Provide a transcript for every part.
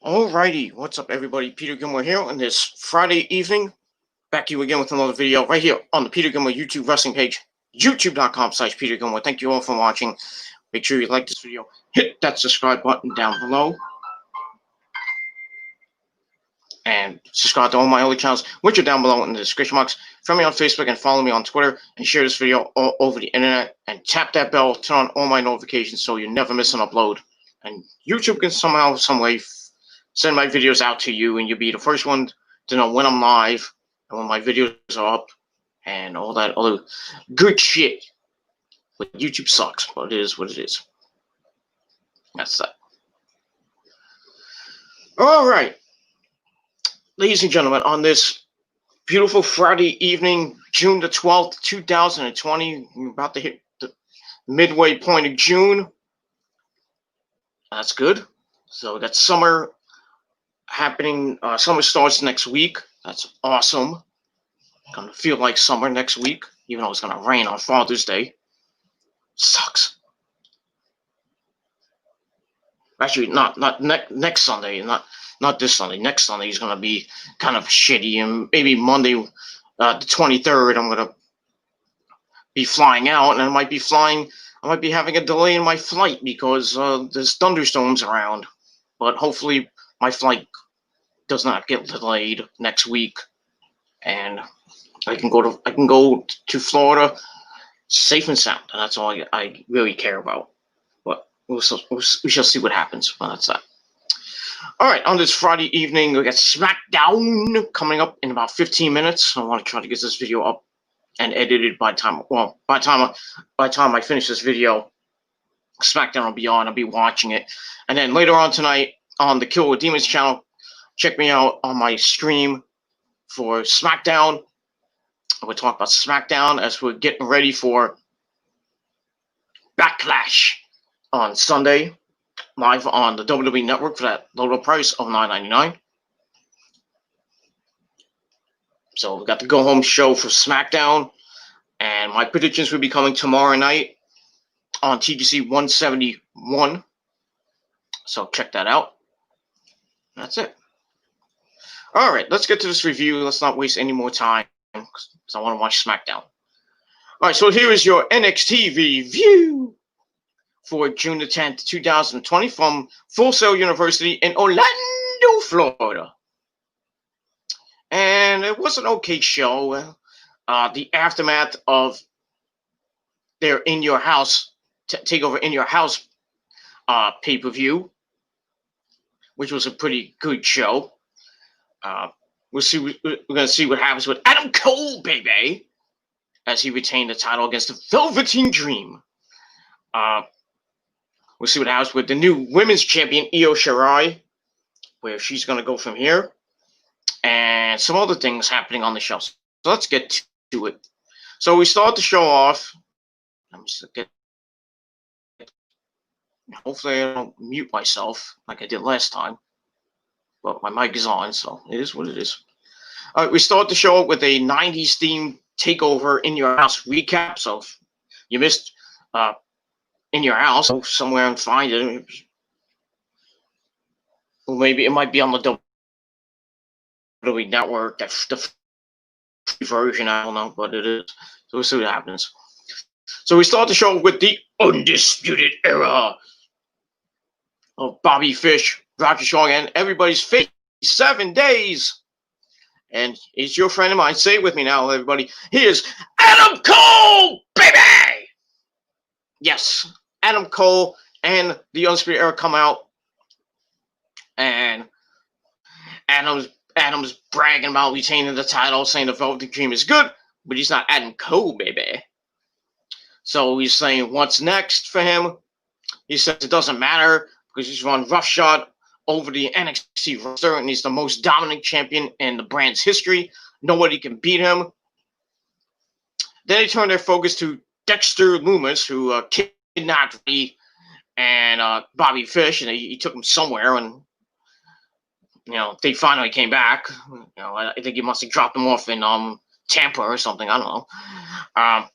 Alrighty, what's up everybody? Peter Gilmore here on this Friday evening. Back to you again with another video right here on the Peter Gilmore YouTube wrestling page, youtube.com/Peter Gilmore. Thank you all for watching. Make sure you like this video, hit that subscribe button down below, and subscribe to all my other channels, which are down below in the description box. Friend me on Facebook and follow me on Twitter, and share this video all over the internet, and tap that bell, turn on all my notifications so you never miss an upload. And YouTube can somehow, some way send my videos out to you, and you'll be the first one to know when I'm live and when my videos are up and all that other good shit. But YouTube sucks, but it is what it is. That's that. All right, ladies and gentlemen, on this beautiful Friday evening, June the 12th, 2020, we're about to hit the midway point of June. That's good. So we got summer happening. Summer starts next week. That's awesome. Gonna feel like summer next week, even though it's gonna rain on Father's Day. Sucks. Actually, not next Sunday, not this Sunday. Next Sunday is gonna be kind of shitty, and maybe Monday, the 23rd, I'm gonna be flying out, and I might be having a delay in my flight because there's thunderstorms around. But hopefully, my flight does not get delayed next week, and I can go to Florida safe and sound, and that's all I really care about. But we shall see what happens. Well, that's that. All right, on this Friday evening, we got SmackDown coming up in about 15 minutes. I want to try to get this video up and edited by time I finish this video. SmackDown will be on. I'll be watching it, and then later on tonight on the Kill with Demons channel, check me out on my stream for SmackDown. We'll talk about SmackDown as we're getting ready for Backlash on Sunday, live on the WWE Network for that low price of $9.99. So we got the go-home show for SmackDown, and my predictions will be coming tomorrow night on TGC 171. So check that out. That's it. All right, let's get to this review. Let's not waste any more time because I want to watch SmackDown. All right, so here is your NXT review for June the 10th, 2020 from Full Sail University in Orlando, Florida. And it was an okay show. The aftermath of their In Your House, TakeOver In Your House pay-per-view, which was a pretty good show. We're going to see what happens with Adam Cole, baby, as he retained the title against the Velveteen Dream. We'll see what happens with the new women's champion, Io Shirai, where she's going to go from here, and some other things happening on the show. So let's get to it. So we start the show off. Let me just get. Hopefully, I don't mute myself like I did last time. Well, my mic is on, so it is what it is. All right, we start the show with a 90s themed TakeOver In Your House recap. So if you missed In Your House, go somewhere and find it. Well, maybe it might be on the WWE Network, the free version. I don't know, but it is. So we'll see what happens. So we start the show with the Undisputed Era of Bobby Fish, Roger Strong, and everybody's face 7 days. And it's your friend of mine. Say it with me now, everybody. Here's Adam Cole, baby! Yes, Adam Cole and the Undisputed Era come out, and Adam's bragging about retaining the title, saying the Velveteen Dream is good, but he's not Adam Cole, baby. So he's saying what's next for him. He says it doesn't matter because he's run roughshod over the NXT roster, and he's the most dominant champion in the brand's history. Nobody can beat him. Then they turn their focus to Dexter Lumis, who kidnapped me and Bobby Fish, and he took him somewhere, and they finally came back. I think he must have dropped him off in Tampa or something. I don't know.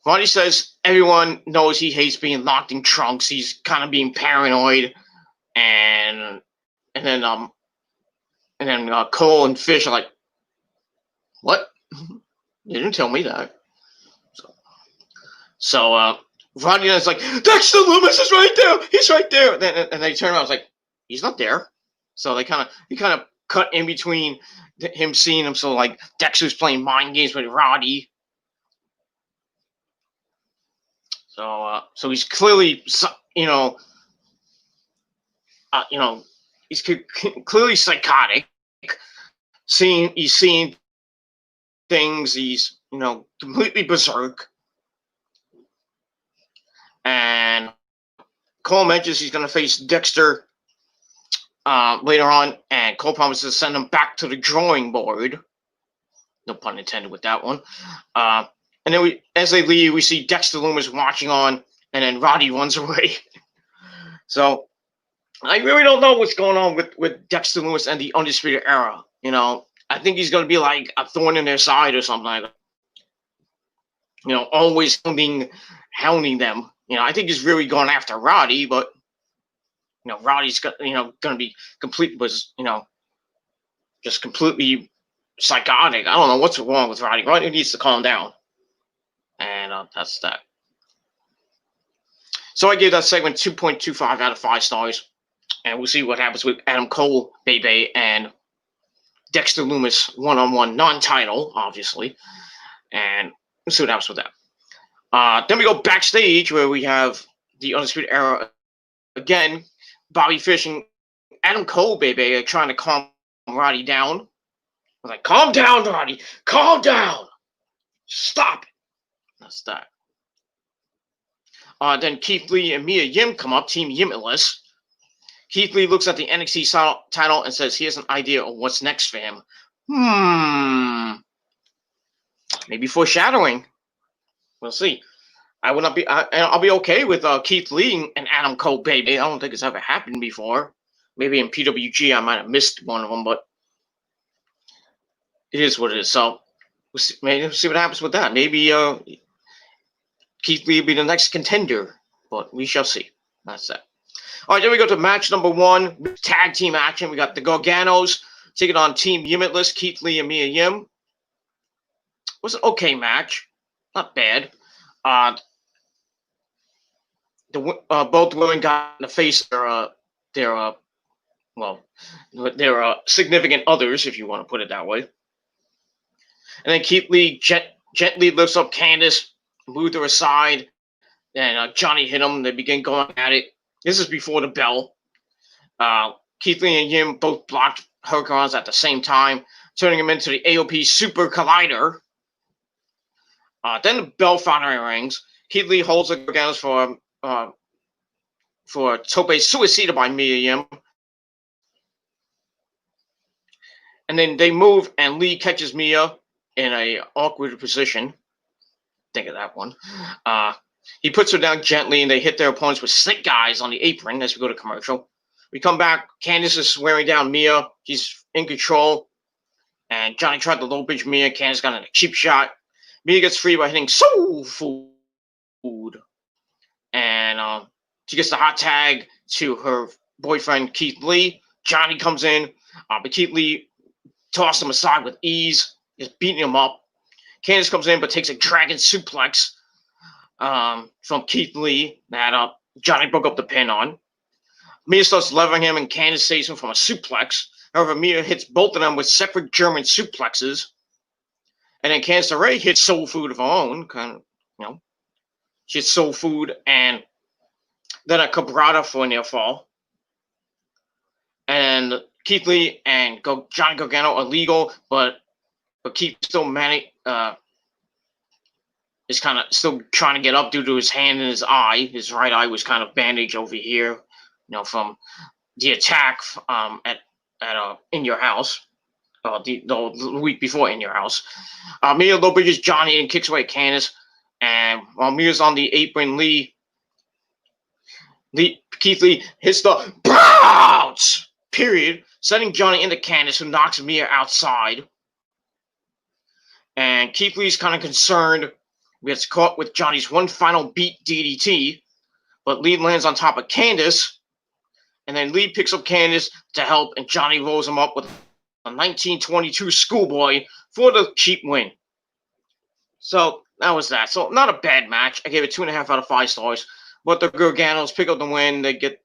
Ronnie says everyone knows he hates being locked in trunks. He's kind of being paranoid and then Cole and Fish are like, "What? You didn't tell me that." So Rodney is like, "Dexter Lumis is right there. He's right there." And they turn around. I was like, "He's not there." So he kind of cut in between him seeing him. So like Dexter's playing mind games with Roddy. So he's clearly, he's clearly psychotic. He's seeing things. He's completely berserk. And Cole mentions he's going to face Dexter later on, and Cole promises to send him back to the drawing board. No pun intended with that one. And then as they leave, we see Dexter Lumis watching on, and then Roddy runs away. So I really don't know what's going on with Dexter Lumis and the Undisputed Era. I think he's going to be like a thorn in their side or something like that. Always hounding them. I think he's really going after Roddy, but Roddy's going to be just completely psychotic. I don't know what's wrong with Roddy. Roddy needs to calm down. And that's that. So I gave that segment 2.25 out of 5 stars. And we'll see what happens with Adam Cole, Bebe, and Dexter Lumis one-on-one, non-title, obviously. And we'll see what happens with that. Then we go backstage where we have the Undisputed Era again. Bobby Fish and Adam Cole, Bebe, are trying to calm Roddy down. I was like, "Calm down, Roddy. Calm down. Stop it." That's that. Then Keith Lee and Mia Yim come up, Team Yimitless. Keith Lee looks at the NXT title and says he has an idea of what's next for him. Maybe foreshadowing. We'll see. I'll be okay with Keith Lee and Adam Cole, Bebe. I don't think it's ever happened before. Maybe in PWG I might have missed one of them, but it is what it is. So we'll see what happens with that. Maybe Keith Lee will be the next contender, but we shall see. That's that. All right, then we go to match number 1, tag team action. We got the Garganos taking on Team Yimitless, Keith Lee and Mia Yim. It was an okay match, not bad. Both women got in the face their significant others, if you want to put it that way. And then Keith Lee gently lifts up Candice, moved her aside, and Johnny hit him. They begin going at it. This is before the bell. Keith Lee and Yim both blocked Hurricanes at the same time, turning him into the AOP Super Collider. Then the bell finally rings. Keith Lee holds the Garganos for Tope Suicida by Mia Yim. And then they move, and Lee catches Mia in a awkward position. Think of that one. He puts her down gently, and they hit their opponents with snake eyes on the apron as we go to commercial. We come back. Candice is wearing down Mia. She's in control. And Johnny tried to low pitch Mia. Candice got a cheap shot. Mia gets free by hitting Soul Food. And she gets the hot tag to her boyfriend, Keith Lee. Johnny comes in. But Keith Lee tossed him aside with ease. Just beating him up. Candice comes in but takes a dragon suplex from Keith Lee that Johnny broke up the pin on. Mia starts levering him and Candice saves him from a suplex. However, Mia hits both of them with separate German suplexes. And then Candice already hits Soul Food of her own. She hits Soul Food and then a Cabrata for a near fall. And Keith Lee and Johnny Gargano are legal, but Keith still is kind of still trying to get up due to his hand and his eye. His right eye was kind of bandaged over here, from the attack at In Your House, the week before In Your House. Mia low bridges Johnny and kicks away Candice, and while Mia's on the apron, Keith Lee hits the bounce, period, sending Johnny into Candice, who knocks Mia outside. And Keith Lee's kind of concerned. Gets caught with Johnny's one final beat DDT, but Lee lands on top of Candice, And then Lee picks up Candice to help, and Johnny rolls him up with a 1922 Schoolboy for the cheap win. So that was that. So not a bad match. I gave it 2.5 out of 5 stars. But the Garganos pick up the win. They get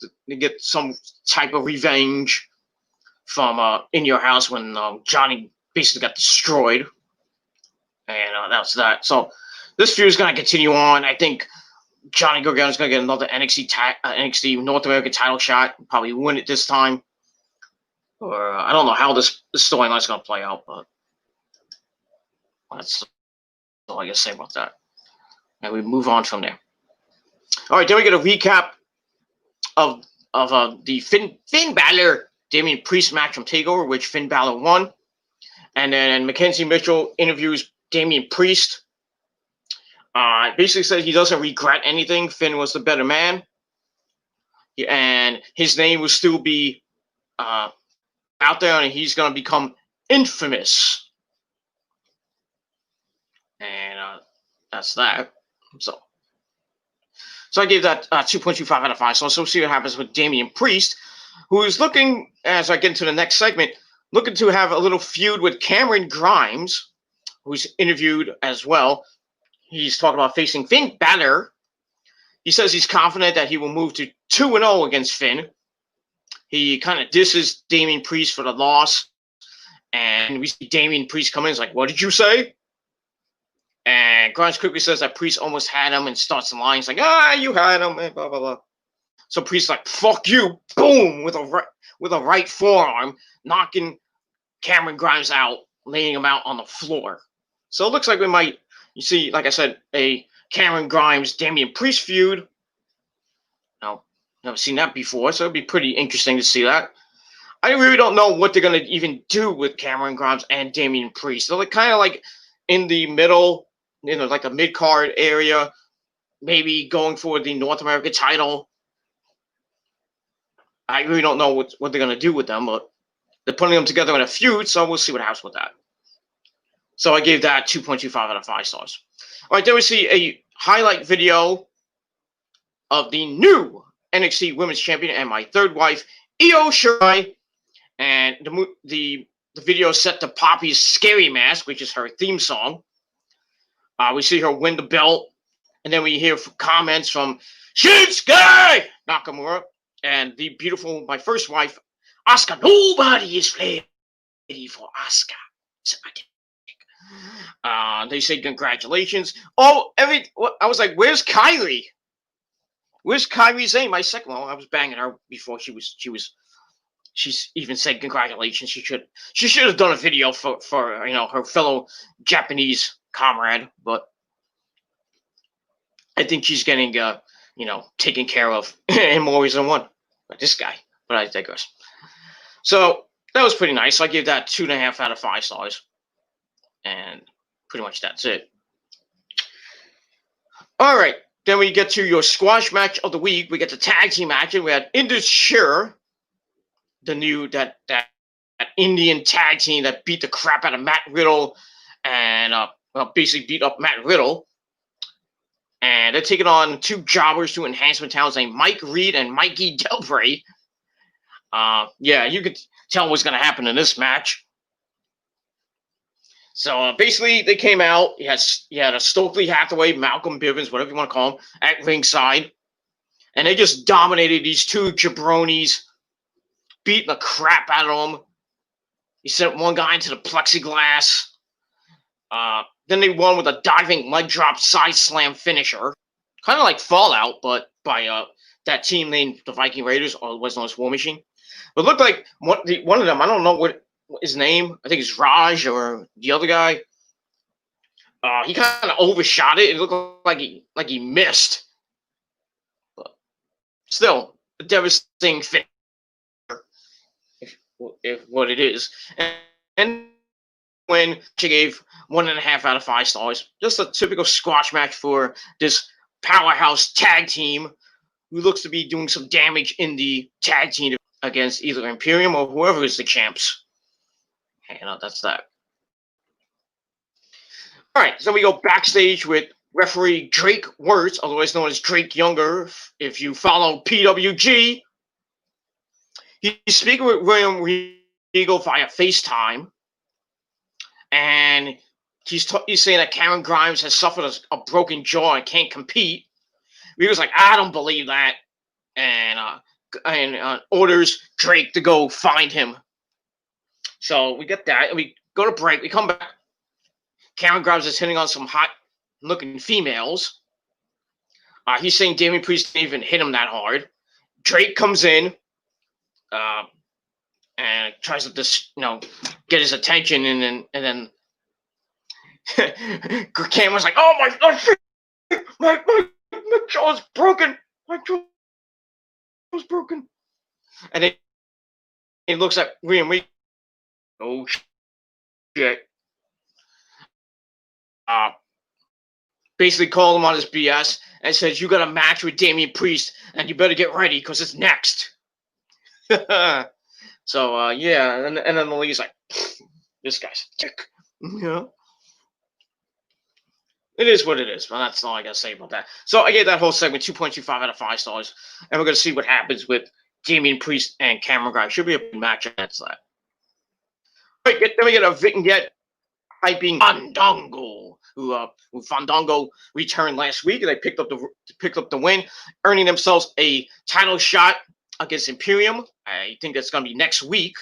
some type of revenge from In Your House when Johnny basically got destroyed. And that's that. So this feud is going to continue on. I think Johnny Gargano is going to get another NXT North American title shot. Probably win it this time. Or I don't know how this storyline is going to play out, but that's all I got to say about that. And we move on from there. All right, then we get a recap of the Finn Balor Damian Priest match from TakeOver, which Finn Balor won. And then Mackenzie Mitchell interviews Damian Priest. Basically says he doesn't regret anything. Finn was the better man. And his name will still be out there, and he's going to become infamous. And that's that. So I gave that 2.25 out of 5. So let's see what happens with Damian Priest, who is looking, as I get into the next segment, looking to have a little feud with Cameron Grimes, who's interviewed as well. He's talking about facing Finn Balor. He says he's confident that he will move to 2-0 against Finn. He kind of disses Damian Priest for the loss. And we see Damian Priest come in. He's like, what did you say? And Grimes quickly says that Priest almost had him and starts the line. He's like, you had him, and blah, blah, blah. So Priest's like, fuck you, boom, with a right forearm, knocking Cameron Grimes out, laying him out on the floor. So it looks like we might, you see, like I said, a Cameron Grimes, Damian Priest feud. No, never seen that before, so it'd be pretty interesting to see that. I really don't know what they're going to even do with Cameron Grimes and Damian Priest. They're kind of like in the middle, like a mid-card area, maybe going for the North American title. I really don't know what they're going to do with them, but they're putting them together in a feud, so we'll see what happens with that. So I gave that 2.25 out of 5 stars. All right, then we see a highlight video of the new NXT Women's Champion and my third wife, Io Shirai. And the video is set to Poppy's Scary Mask, which is her theme song. We see her win the belt, and then we hear comments from Shinsuke Nakamura and the beautiful, my first wife, Asuka. Nobody is ready for Asuka. They say congratulations. Oh, I was like, where's Kyrie? Where's Kyrie Sane? My second one. I was banging her before she's even said congratulations. She should have done a video for her fellow Japanese comrade, but I think she's getting taken care of in more ways than one by this guy. But I digress. So that was pretty nice. So I gave that 2.5 out of 5 stars, and pretty much that's it. All right, then we get to your squash match of the week. We get the tag team match, and we had Indus Sher, the new that Indian tag team that beat the crap out of Matt Riddle and basically beat up Matt Riddle. And they're taking on two jobbers, two enhancement talents named Mike Reed and Mikey Delbray. You could tell what's going to happen in this match. So basically, they came out. You had a Stokely Hathaway, Malcolm Bivens, whatever you want to call him, at ringside. And they just dominated these two jabronis, beating the crap out of them. He sent one guy into the plexiglass. Then they won with a diving leg drop side slam finisher. Kind of like Fallout, but by that team named the Viking Raiders, or was known as War Machine. But it looked like one of them, I don't know what his name, I think it's Raj or the other guy. He kind of overshot it. It looked like he missed. But still, a devastating finisher, if what it is. And when she gave 1.5 out of 5 stars. Just a typical squash match for this powerhouse tag team who looks to be doing some damage in the tag team against either Imperium or whoever is the champs. And that's that. All right, so we go backstage with referee Drake Wirtz, otherwise known as Drake Younger. If you follow PWG, he's speaking with William Regal via FaceTime, and he's saying that Cameron Grimes has suffered a broken jaw and can't compete. Regal's like, I don't believe that, and orders Drake to go find him. So we get that. We go to break. We come back. Cameron Grimes is hitting on some hot-looking females. He's saying Damian Priest didn't even hit him that hard. Drake comes in and tries to just, get his attention, and then Cameron's like, "Oh my God, my jaw's broken. My jaw's broken." And then he looks at William Regal. Oh shit. Basically called him on his BS and says, "You got a match with Damian Priest, and you better get ready because it's next." So yeah, and then the league's like, "This guy's a dick." It is what it is, but that's all I gotta say about that. So I gave that whole segment 2.25 out of 5 stars, and we're gonna see what happens with Damian Priest and Cameron Grimes. Should be a good match against that. Then we get a vignette hyping Fandango, who Fandango returned last week, and they picked up the win, earning themselves a title shot against Imperium. I think that's gonna be next week.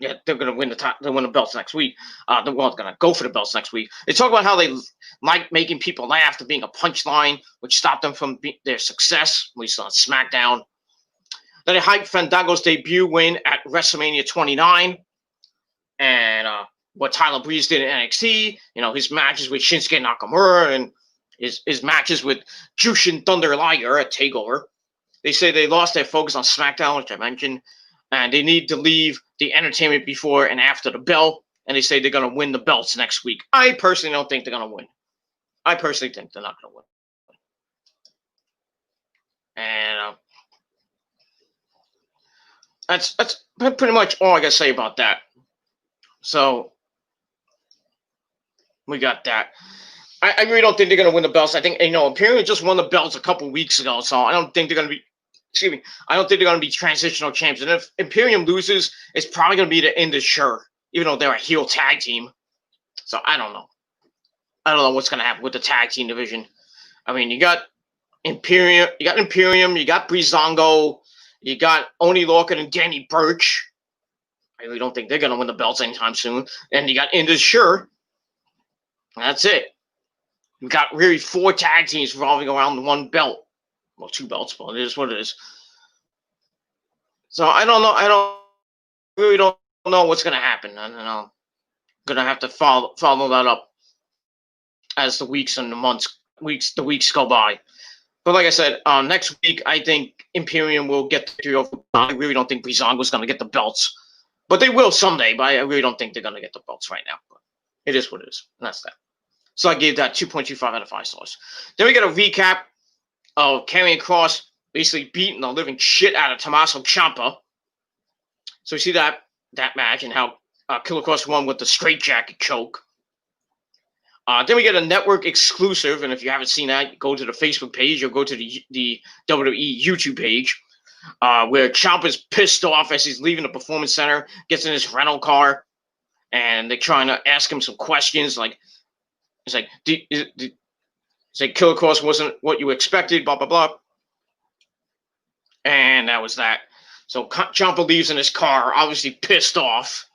Yeah, they're gonna win the belts next week. They're gonna go for the belts next week. They talk about how they like making people laugh, to being a punchline, which stopped them from their success, at least on SmackDown. Then they hyped Fandango's debut win at WrestleMania 29, and what Tyler Breeze did in NXT. His matches with Shinsuke Nakamura and his matches with Jushin Thunder Liger at TakeOver. They say they lost their focus on SmackDown, which I mentioned, and they need to leave the entertainment before and after the bell, and they say they're going to win the belts next week. I personally don't think they're going to win. I personally think they're not going to win. And that's pretty much all I got to say about that. So we got that. I really don't think they're going to win the belts. I think, Imperium just won the belts a couple weeks ago, so I don't think they're going to be, I don't think they're going to be transitional champs. And if Imperium loses, it's probably going to be the end of Sure, even though they're a heel tag team. So I don't know. I don't know what's going to happen with the tag team division. I mean, you got Imperium, you got Breezango, you got Oney Lorcan and Danny Burch. I really don't think they're going to win the belts anytime soon. And you got Indus Sure. That's it. We've got really 4 tag teams revolving around one belt. Well, 2 belts, but it is what it is. So I don't know. I really don't know what's going to happen. I don't know. I'm going to have to follow that up as the weeks and the weeks go by. But like I said, next week, I think Imperium will get the victory over. I really don't think Breezango is going to get the belts. But they will someday, but I really don't think they're going to get the belts right now. But it is what it is. And that's that. So I gave that 2.25 out of 5 stars. Then we get a recap of Karrion Kross basically beating the living shit out of Tommaso Ciampa. So we see that match and how Killer Kross won with the straitjacket choke. Then we get a network exclusive, and if you haven't seen that, go to the Facebook page or go to the WWE YouTube page, where Ciampa's pissed off as he's leaving the Performance Center, gets in his rental car, and they're trying to ask him some questions, like, it's like Killer Kross wasn't what you expected, blah, blah, blah. And that was that. So Ciampa leaves in his car, obviously pissed off.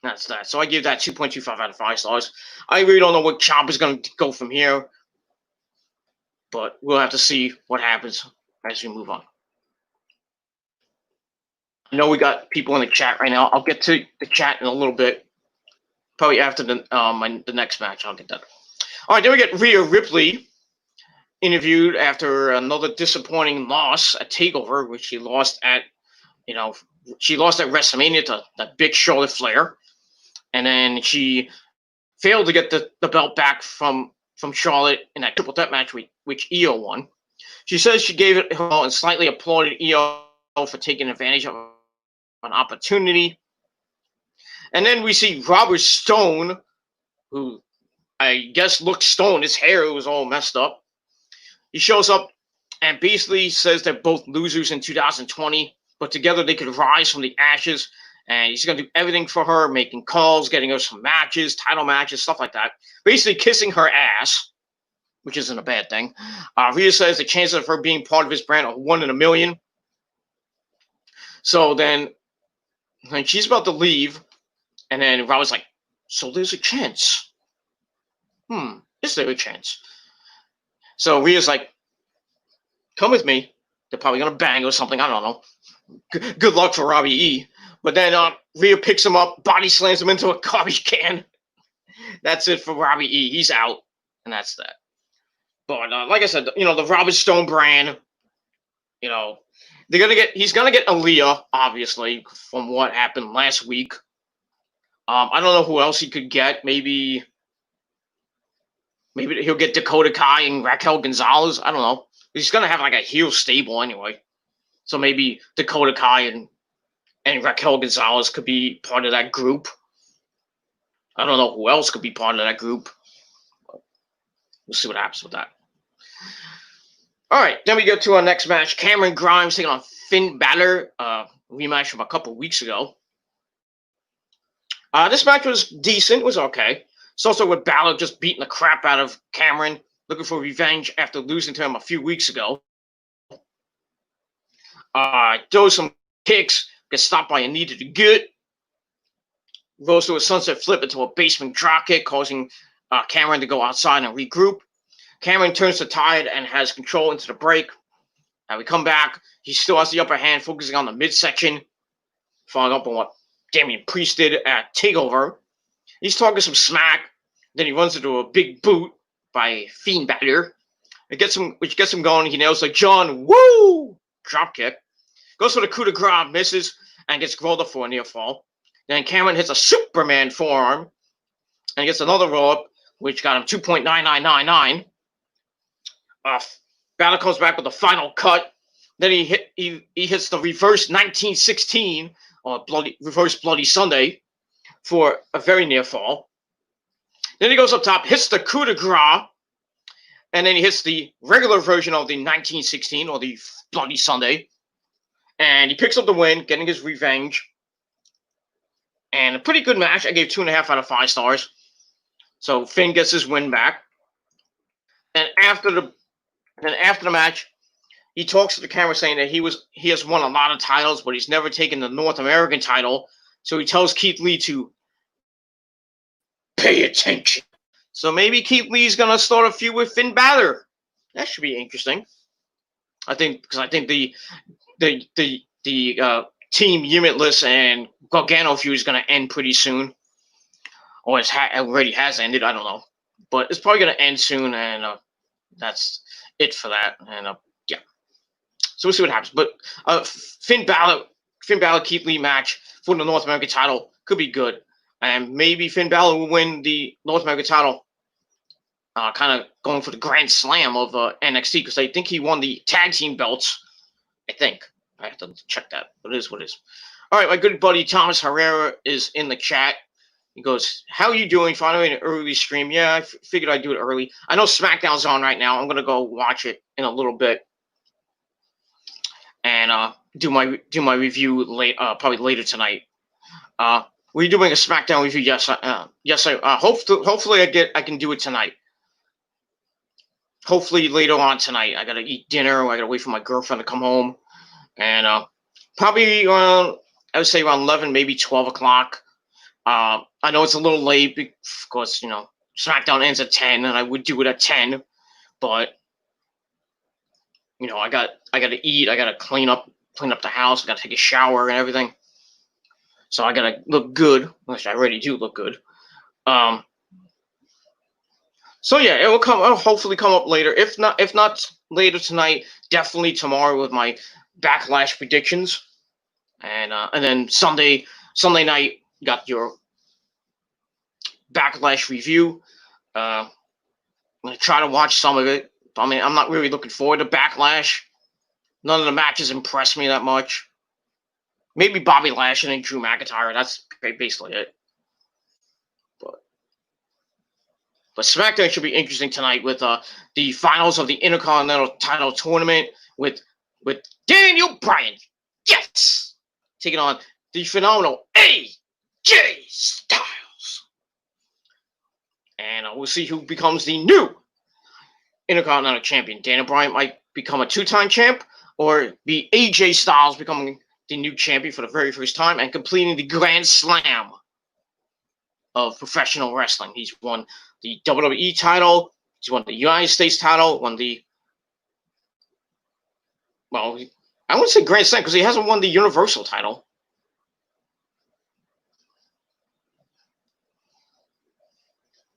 That's that. So I give that 2.25 out of 5 stars. I really don't know what Ciampa's going to go from here. But we'll have to see what happens as we move on. I know we got people in the chat right now. I'll get to the chat in a little bit. Probably after the next match, I'll get that. All right, then we get Rhea Ripley interviewed after another disappointing loss at TakeOver, which she lost at WrestleMania to that big Charlotte Flair, and then she failed to get the belt back from Charlotte in that triple threat match which Io won. She says she gave it her all and slightly applauded Io for taking advantage of an opportunity. And then we see Robert Stone, who I guess looked stoned. His hair was all messed up. He shows up and basically says they're both losers in 2020, but together they could rise from the ashes. And he's going to do everything for her, making calls, getting her some matches, title matches, stuff like that. Basically kissing her ass, which isn't a bad thing. Rhea says the chances of her being part of his brand are 1 in a million. So then she's about to leave, and then Rob was like, so there's a chance. Is there a chance? So Rhea's like, come with me. They're probably going to bang or something. I don't know. Good luck for Robbie E. But then Rhea picks him up, body slams him into a garbage can. That's it for Robbie E. He's out, and that's that. But like I said, the Robert Stone brand, he's gonna get Aaliyah, obviously, from what happened last week. I don't know who else he could get. Maybe he'll get Dakota Kai and Raquel Gonzalez. I don't know. He's gonna have like a heel stable anyway. So maybe Dakota Kai and Raquel Gonzalez could be part of that group. I don't know who else could be part of that group. We'll see what happens with that. All right, then we go to our next match. Cameron Grimes taking on Finn Balor. Rematch from a couple weeks ago. This match was decent. It was okay. It's also with Balor just beating the crap out of Cameron, looking for revenge after losing to him a few weeks ago. Throws some kicks, gets stopped by a knee to the gut. Goes to a sunset flip into a basement dropkick, causing Cameron to go outside and regroup. Cameron turns the tide and has control into the break. We come back. He still has the upper hand, focusing on the midsection, following up on what Damian Priest did at TakeOver. He's talking some smack. Then he runs into a big boot by Finn Balor. Which gets him going. He nails like John Woo dropkick. Goes for the coup de grace, misses, and gets rolled up for a near fall. Then Cameron hits a Superman forearm and gets another roll up, which got him 2.9999. Balor comes back with a final cut. Then he hits the reverse 1916 or reverse Bloody Sunday for a very near fall. Then he goes up top, hits the coup de grace, and then he hits the regular version of the 1916 or the Bloody Sunday. And he picks up the win, getting his revenge. And a pretty good match. I gave 2.5 out of 5 stars. So Finn gets his win back. And after the match, he talks to the camera saying that he has won a lot of titles, but he's never taken the North American title. So he tells Keith Lee to pay attention. So maybe Keith Lee's gonna start a feud with Finn Balor. That should be interesting. I think the Team Limitless and Gargano feud is going to end pretty soon. Or it already has ended. I don't know. But it's probably going to end soon, and that's it for that. And yeah. So we'll see what happens. But Finn Balor, Keith Lee match for the North American title could be good. And maybe Finn Balor will win the North American title, kind of going for the Grand Slam of NXT, because I think he won the tag team belts. I think. I have to check that, but it is what it is. All right, my good buddy Thomas Herrera is in the chat. He goes, how are you doing? Finally an early stream. Yeah, I figured I'd do it early. I know SmackDown's on right now. I'm going to go watch it in a little bit and do my review probably later tonight. Were you doing a SmackDown review? Yes. Hopefully I can do it tonight. Hopefully later on tonight. I got to eat dinner. I got to wait for my girlfriend to come home. And probably around, I would say around 11, maybe 12 o'clock. I know it's a little late because, SmackDown ends at 10, and I would do it at 10. But, I got to eat. I got to clean up the house. I got to take a shower and everything. So I got to look good, which I already do look good. So yeah, it'll hopefully come up later. If not later tonight, definitely tomorrow with my Backlash predictions, and then Sunday night you got your Backlash review. I'm gonna try to watch some of it. I mean, I'm not really looking forward to Backlash. None of the matches impressed me that much. Maybe Bobby Lashley and Drew McIntyre. That's basically it. But SmackDown should be interesting tonight with the finals of the Intercontinental Title Tournament with Daniel Bryan Yes! Taking on the phenomenal AJ Styles. And we'll see who becomes the new Intercontinental Champion. Daniel Bryan might become a 2-time champ, or be AJ Styles becoming the new champion for the very first time and completing the Grand Slam of professional wrestling. He's won the WWE title, he's won the United States title, won the, well, I wouldn't say Grand Slam because he hasn't won the Universal title.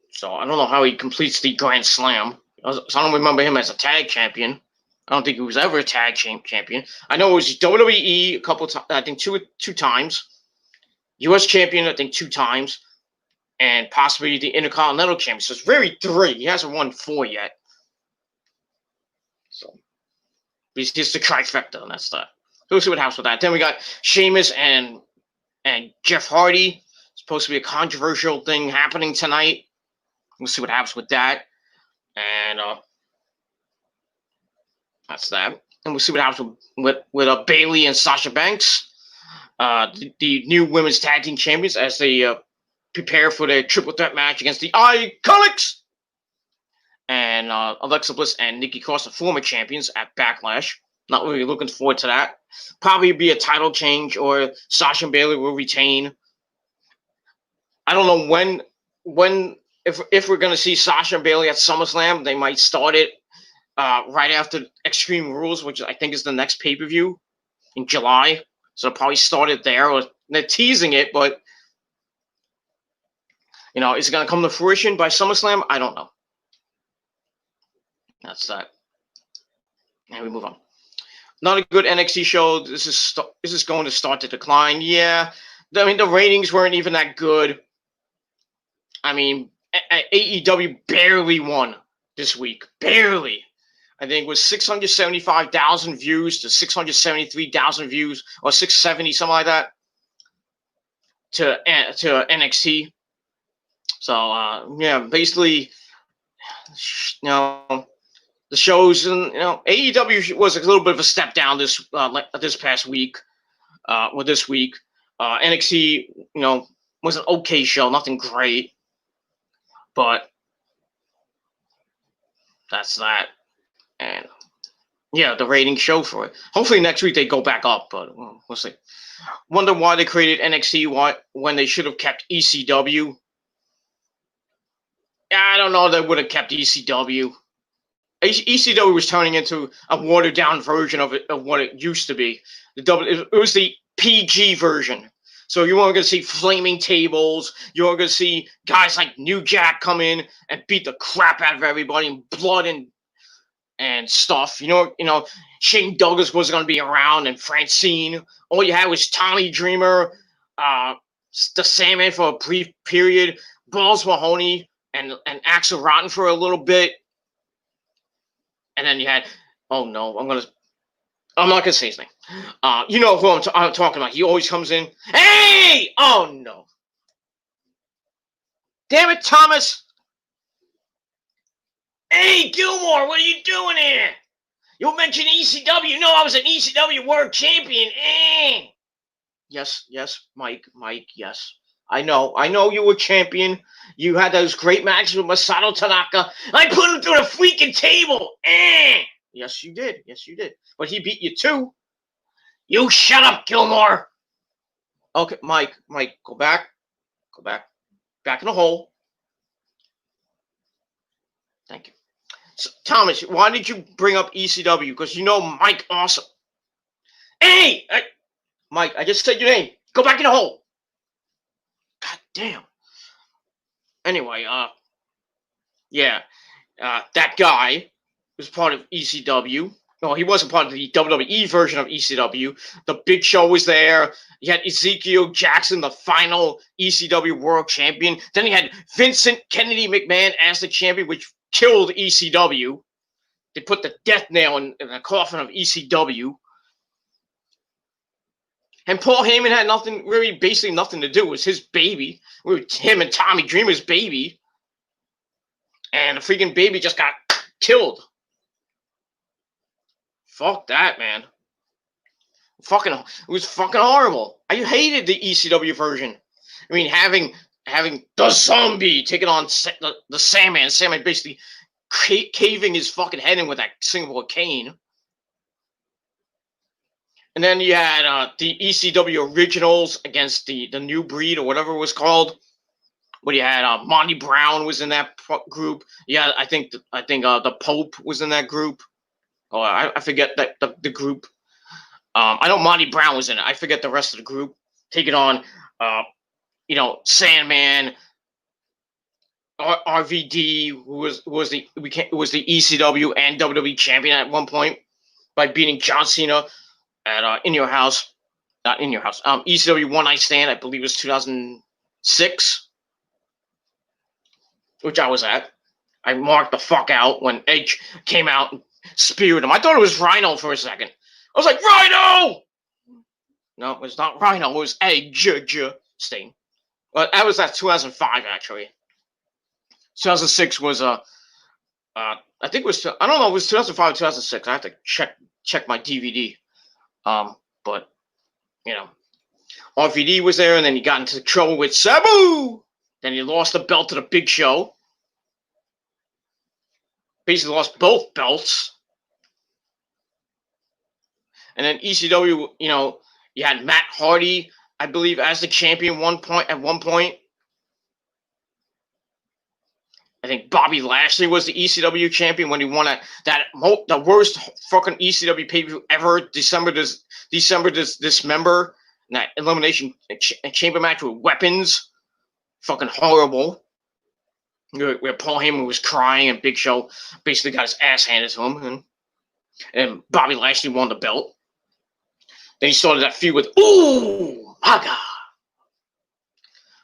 So I don't know how he completes the Grand Slam. So I don't remember him as a tag champion. I don't think he was ever a tag champion. I know it was WWE a couple times, I think two times. US champion, I think 2 times. And possibly the Intercontinental champion. So it's very 3. He hasn't won 4 yet. So he's just the trifecta, and that's that. So we'll see what happens with that. Then we got Sheamus and Jeff Hardy. It's supposed to be a controversial thing happening tonight. We'll see what happens with that. And that's that. And we'll see what happens with Bayley and Sasha Banks, the new women's tag team champions, as they prepare for their triple threat match against the Iconics. And Alexa Bliss and Nikki Cross, the former champions, at Backlash. Not really looking forward to that. Probably be a title change, or Sasha and Bayley will retain. I don't know when if we're going to see Sasha and Bayley at SummerSlam. They might start it right after Extreme Rules, which I think is the next pay-per-view in July. So they'll probably start it there, or they're teasing it, but is it going to come to fruition by SummerSlam? I don't know. That's that. And we move on. Not a good NXT show. This is going to start to decline. Yeah, I mean, the ratings weren't even that good. I mean, AEW barely won this week. Barely. I think it was 675,000 views to 673,000 views, or 670, something like that, to NXT. So, yeah, basically, the shows, and AEW was a little bit of a step down this past week. This week, NXT, was an okay show, nothing great, but that's that. And yeah, the rating show for it. Hopefully next week they go back up, but we'll see. Wonder why they created NXT when they should have kept ECW. I don't know if they would have kept ECW. ECW was turning into a watered down version of what it used to be. It was the PG version. So you weren't going to see flaming tables. You weren't going to see guys like New Jack come in and beat the crap out of everybody, and blood and stuff. Shane Douglas wasn't going to be around, and Francine. All you had was Tommy Dreamer, the Sandman for a brief period, Balls Mahoney, and Axel Rotten for a little bit. And then you had, I'm not gonna say his name. You know who I'm talking about. He always comes in. Hey! Oh no! Damn it, Thomas! Hey, Gilmore, what are you doing here? You mentioned ECW. You know I was an ECW World Champion. Yes, Mike, yes. I know you were champion. You had those great matches with Masato Tanaka. I put him through the freaking table. Yes, you did. But he beat you too. You shut up, Gilmore. Okay, Mike, go back. Back in the hole. Thank you. So, Thomas, why did you bring up ECW? Because Mike awesome. Hey! Mike, I just said your name. Go back in the hole. God damn. Anyway, that guy was part of ECW. No, he wasn't part of the WWE version of ECW. The Big Show was there. You had Ezekiel Jackson, the final ECW World Champion. Then you had Vincent Kennedy McMahon as the champion, which killed ECW. They put the death nail in the coffin of ECW. And Paul Heyman had basically nothing to do. It was his baby. It was him and Tommy Dreamer's baby. And the freaking baby just got killed. Fuck that, man. It was fucking horrible. I hated the ECW version. I mean, having the zombie taking on the Sandman. Sandman basically caving his fucking head in with that Singapore cane. And then you had the ECW originals against the New Breed or whatever it was called. But you had Monty Brown was in that group. Yeah, I think the Pope was in that group. Oh, I forget that the group. I know Monty Brown was in it. I forget the rest of the group. Taking on, Sandman, RVD, who was the ECW and WWE champion at one point by beating John Cena at In Your House, not In Your House. ECW One Night Stand, I believe it was 2006, which I was at. I marked the fuck out when Edge came out and speared him. I thought it was Rhino for a second. I was like, Rhino! No, it was not Rhino. It was Edge Sting. Well, that was 2005 actually. 2006 was I think it was, I don't know, it was 2005 or 2006. I have to check my DVD. But RVD was there, and then he got into trouble with Sabu. Then he lost the belt to the Big Show. Basically lost both belts. And then ECW, you had Matt Hardy, I believe, as the champion at one point. I think Bobby Lashley was the ECW champion when he won the worst fucking ECW pay-per-view ever, Dismember, that elimination chamber match with weapons. Fucking horrible. Where Paul Heyman was crying and Big Show basically got his ass handed to him, and Bobby Lashley won the belt. Then he started that feud with Maga.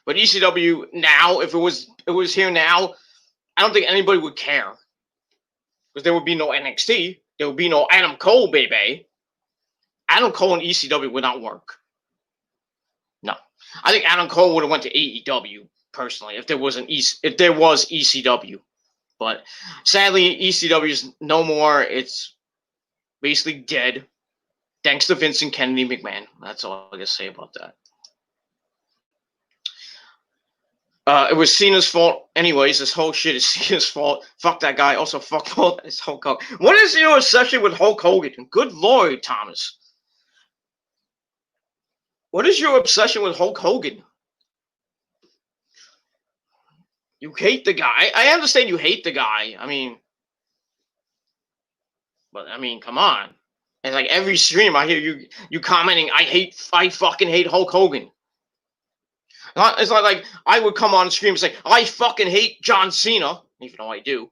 But ECW now, if it was here now, I don't think anybody would care, because there would be no NXT, there would be no Adam Cole, baby. Adam Cole and ECW would not work. No, I think Adam Cole would have went to AEW personally if there was ECW, but sadly ECW is no more. It's basically dead. Thanks to Vincent Kennedy McMahon. That's all I gotta say about that. It was Cena's fault. Anyways, this whole shit is Cena's fault. Fuck that guy. Also, fuck all this Hulk Hogan. What is your obsession with Hulk Hogan? Good Lord, Thomas. What is your obsession with Hulk Hogan? You hate the guy. I understand you hate the guy. But come on. And like every stream, I hear you commenting, I fucking hate Hulk Hogan. It's not like I would come on stream and say, I fucking hate John Cena, even though I do.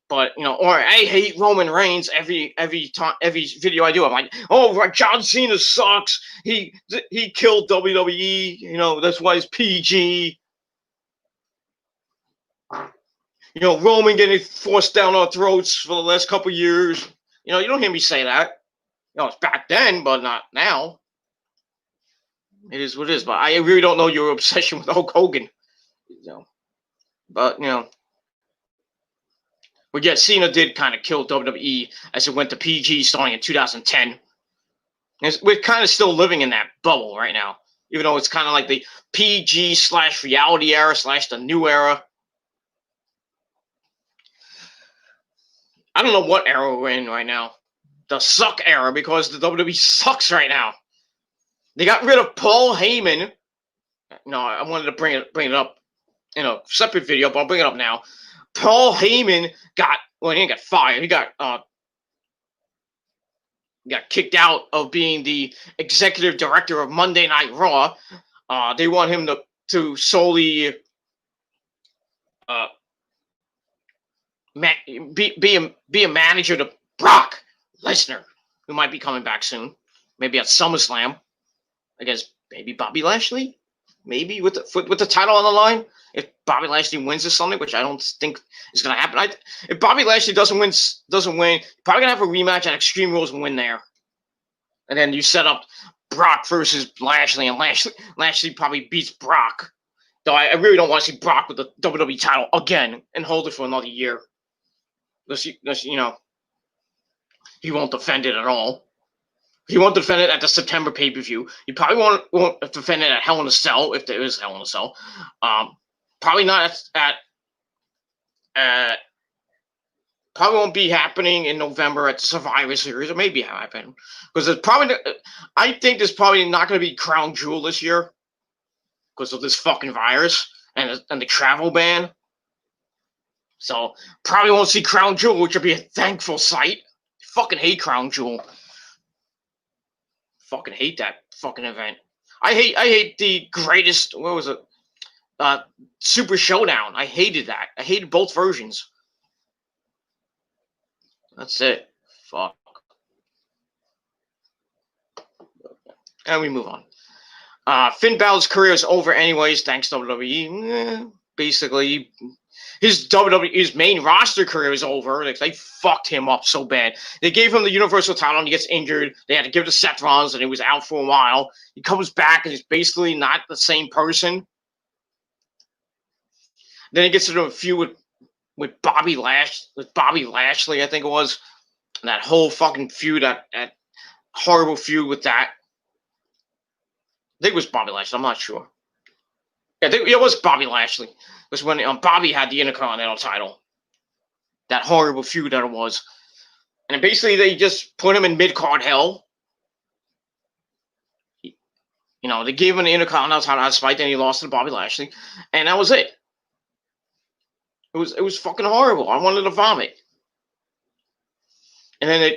But, or I hate Roman Reigns every video I do. I'm like, oh, John Cena sucks. He killed WWE. That's why he's PG. Roman getting forced down our throats for the last couple years. You don't hear me say that. It's back then, but not now. It is what it is. But I really don't know your obsession with Hulk Hogan. But yet Cena did kind of kill WWE as it went to PG starting in 2010. We're kind of still living in that bubble right now, even though it's kind of like the PG/reality era / the new era. I don't know what era we're in right now. The suck era, because the WWE sucks right now. They got rid of Paul Heyman. No, I wanted to bring it up in a separate video, but I'll bring it up now. Paul Heyman he didn't get fired. He got kicked out of being the executive director of Monday Night Raw. They want him to solely be a manager to Brock Lesnar, who might be coming back soon, maybe at SummerSlam against maybe Bobby Lashley, maybe with the title on the line. If Bobby Lashley wins or something, which I don't think is going to happen. If Bobby Lashley doesn't win, probably going to have a rematch at Extreme Rules and win there. And then you set up Brock versus Lashley, and Lashley probably beats Brock. Though I really don't want to see Brock with the WWE title again and hold it for another year. He won't defend it at all. He won't defend it at the September pay-per-view. He probably won't defend it at Hell in a Cell, if there is Hell in a Cell. Probably not at probably won't be happening in November at the Survivor Series. It may be happening because it's probably. I think there's probably not going to be Crown Jewel this year because of this fucking virus and the travel ban. So probably won't see Crown Jewel, which would be a thankful sight. Fucking hate Crown Jewel. Fucking hate that fucking event. I hate the greatest. What was it? Super Showdown. I hated that. I hated both versions. That's it. Fuck. And we move on. Finn Balor's career is over anyways, thanks to WWE. Basically, his main roster career is over. Like, they fucked him up so bad. They gave him the Universal title and he gets injured. They had to give it to Seth Rollins and he was out for a while. He comes back and he's basically not the same person. Then he gets into a feud with Bobby Lashley, I think it was. And that whole fucking feud, that horrible feud with that. I think it was Bobby Lashley. I'm not sure. Yeah, it was Bobby Lashley. It was when Bobby had the Intercontinental title. That horrible feud that it was. And basically they just put him in mid-card hell. You know, they gave him the Intercontinental title as fight, then he lost to Bobby Lashley. And that was it. It was fucking horrible. I wanted to vomit. And then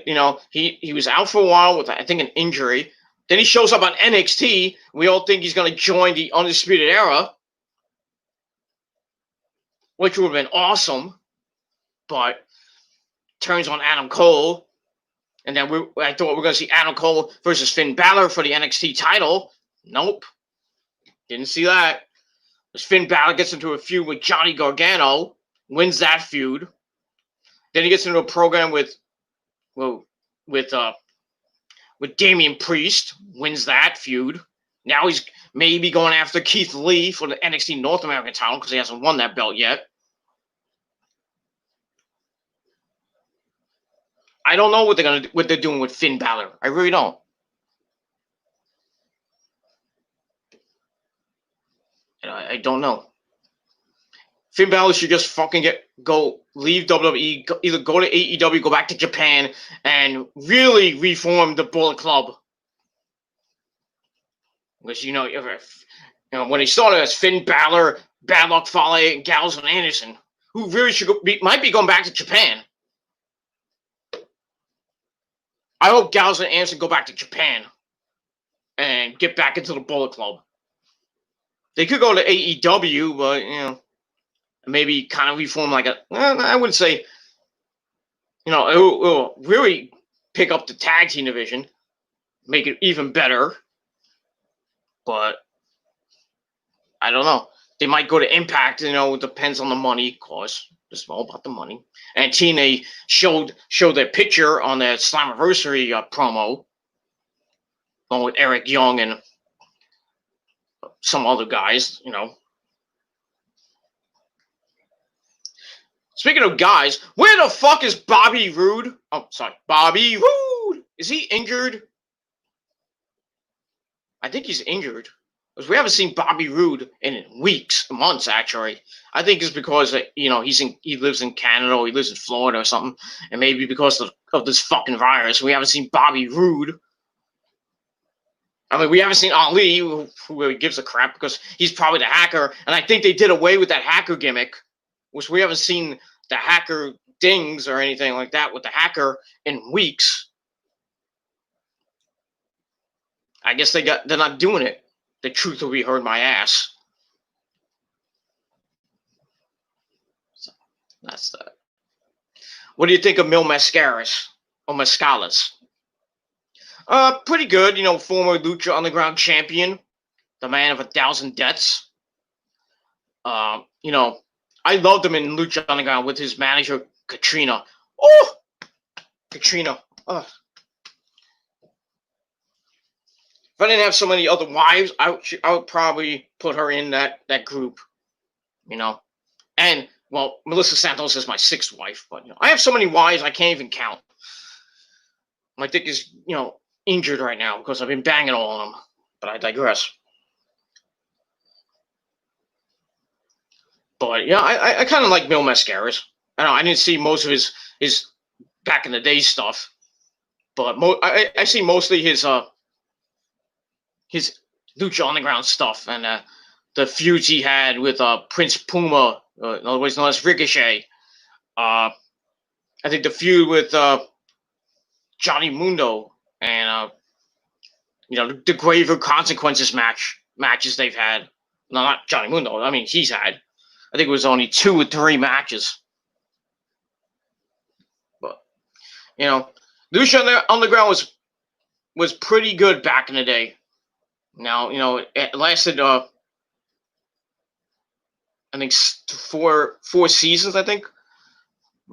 he was out for a while with, I think, an injury. Then he shows up on NXT. We all think he's going to join the Undisputed Era, which would have been awesome. But turns on Adam Cole, and then I thought we were going to see Adam Cole versus Finn Balor for the NXT title. Nope, didn't see that. As Finn Balor gets into a feud with Johnny Gargano, wins that feud. Then he gets into a program with Damian Priest, wins that feud. Now he's maybe going after Keith Lee for the NXT North American title because he hasn't won that belt yet. I don't know what they're doing with Finn Balor. I really don't. I don't know. Finn Balor should just fucking leave WWE, either go to AEW, go back to Japan, and really reform the Bullet Club. Because when he started as Finn Balor, Bad Luck Fale, and Gallows and Anderson, who really might be going back to Japan. I hope Gallows and Anderson go back to Japan and get back into the Bullet Club. They could go to AEW, but maybe kind of reform I would say, it will really pick up the tag team division, make it even better. But I don't know. They might go to Impact. It depends on the money, of course. It's all about the money. And TNA showed their picture on their Slammiversary promo, along with Eric Young and some other guys. Speaking of guys, where the fuck is Bobby Roode? Oh, sorry, Bobby Roode. Is he injured? I think he's injured. Because we haven't seen Bobby Roode in weeks, months actually. I think it's because he lives in Canada or he lives in Florida or something, and maybe because of this fucking virus, we haven't seen Bobby Roode. I mean, we haven't seen Ali, who really gives a crap because he's probably the hacker, and I think they did away with that hacker gimmick, which we haven't seen the hacker dings or anything like that with the hacker in weeks. I guess they're not doing it. The truth will be heard my ass. So, that's that. What do you think of Mil Mascaras or Mascalas? Pretty good. Former Lucha Underground champion, the man of 1,000 deaths. I loved him in Lucha Underground with his manager Katrina. Oh, Katrina. Ugh. If I didn't have so many other wives, I would probably put her in that group, And, well, Melissa Santos is my 6th wife, but, I have so many wives I can't even count. My dick is, injured right now because I've been banging all on him. But I digress. But yeah, I kind of like Mil Mascaras. I know I didn't see most of his back in the day stuff, but I see mostly his Lucha Underground stuff and the feuds he had with Prince Puma, otherwise known as Ricochet. I think the feud with Johnny Mundo and the Graver Consequences matches they've had. No, not Johnny Mundo. I mean, he's had. I think it was only 2 or 3 matches. But Lucha Underground was pretty good back in the day. Now it lasted I think 4 seasons. I think.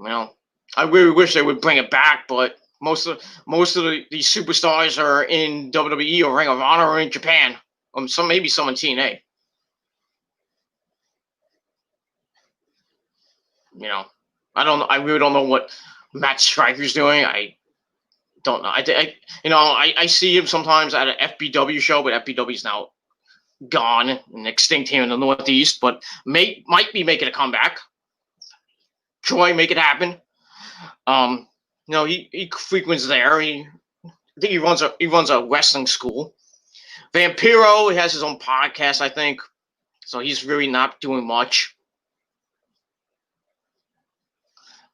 I really wish they would bring it back, but most of these superstars are in WWE or Ring of Honor or in Japan. Maybe some in TNA. I really don't know what Matt Striker's doing. I don't know. I see him sometimes at an FBW show, but FBW's now gone and extinct here in the Northeast. But might be making a comeback. Troy, make it happen. He frequents there. I think he runs a wrestling school. Vampiro has his own podcast, I think. So he's really not doing much.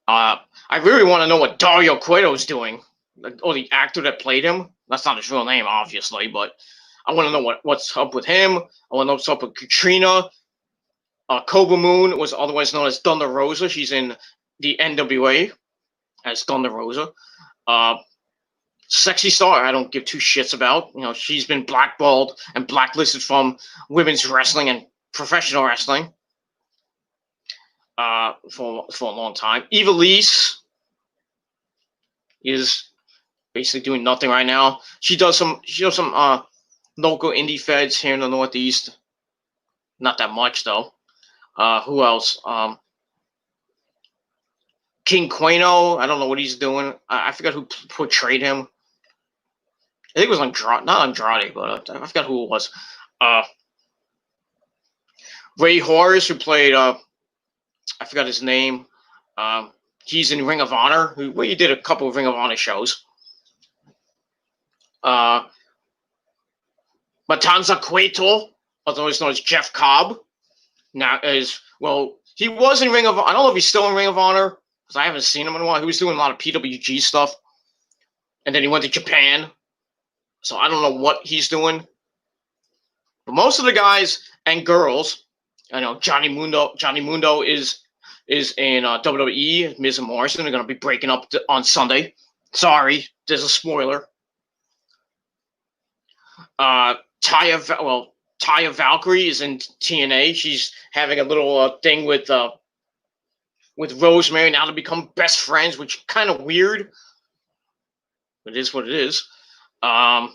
I really want to know what Dario Cueto's doing. The actor that played him. That's not his real name, obviously, but I want to know what's up with him. I want to know what's up with Katrina. Cobra Moon was otherwise known as Thunder Rosa. She's in the NWA as Thunder Rosa. Sexy Star, I don't give 2 shits about. She's been blackballed and blacklisted from women's wrestling and professional wrestling for a long time. Ivelisse is basically doing nothing right now. She does some local indie feds here in the Northeast. Not that much though. Who else? King Quano. I don't know what he's doing. I forgot who portrayed him. I think it was not Andrade, but I forgot who it was. Ray Horace, who played I forgot his name. He's in Ring of Honor. He did a couple of Ring of Honor shows. Matanza Cueto, otherwise known as Jeff Cobb. Now he was in Ring of Honor. I don't know if he's still in Ring of Honor because I haven't seen him in a while. He was doing a lot of PWG stuff, and then he went to Japan. So I don't know what he's doing. But most of the guys and girls, I know Johnny Mundo is in WWE. Miz and Morrison are going to be breaking up on Sunday. Sorry, there's a spoiler. Taya Valkyrie is in TNA. She's having a little thing with Rosemary now to become best friends, which is kind of weird. It is what it is. I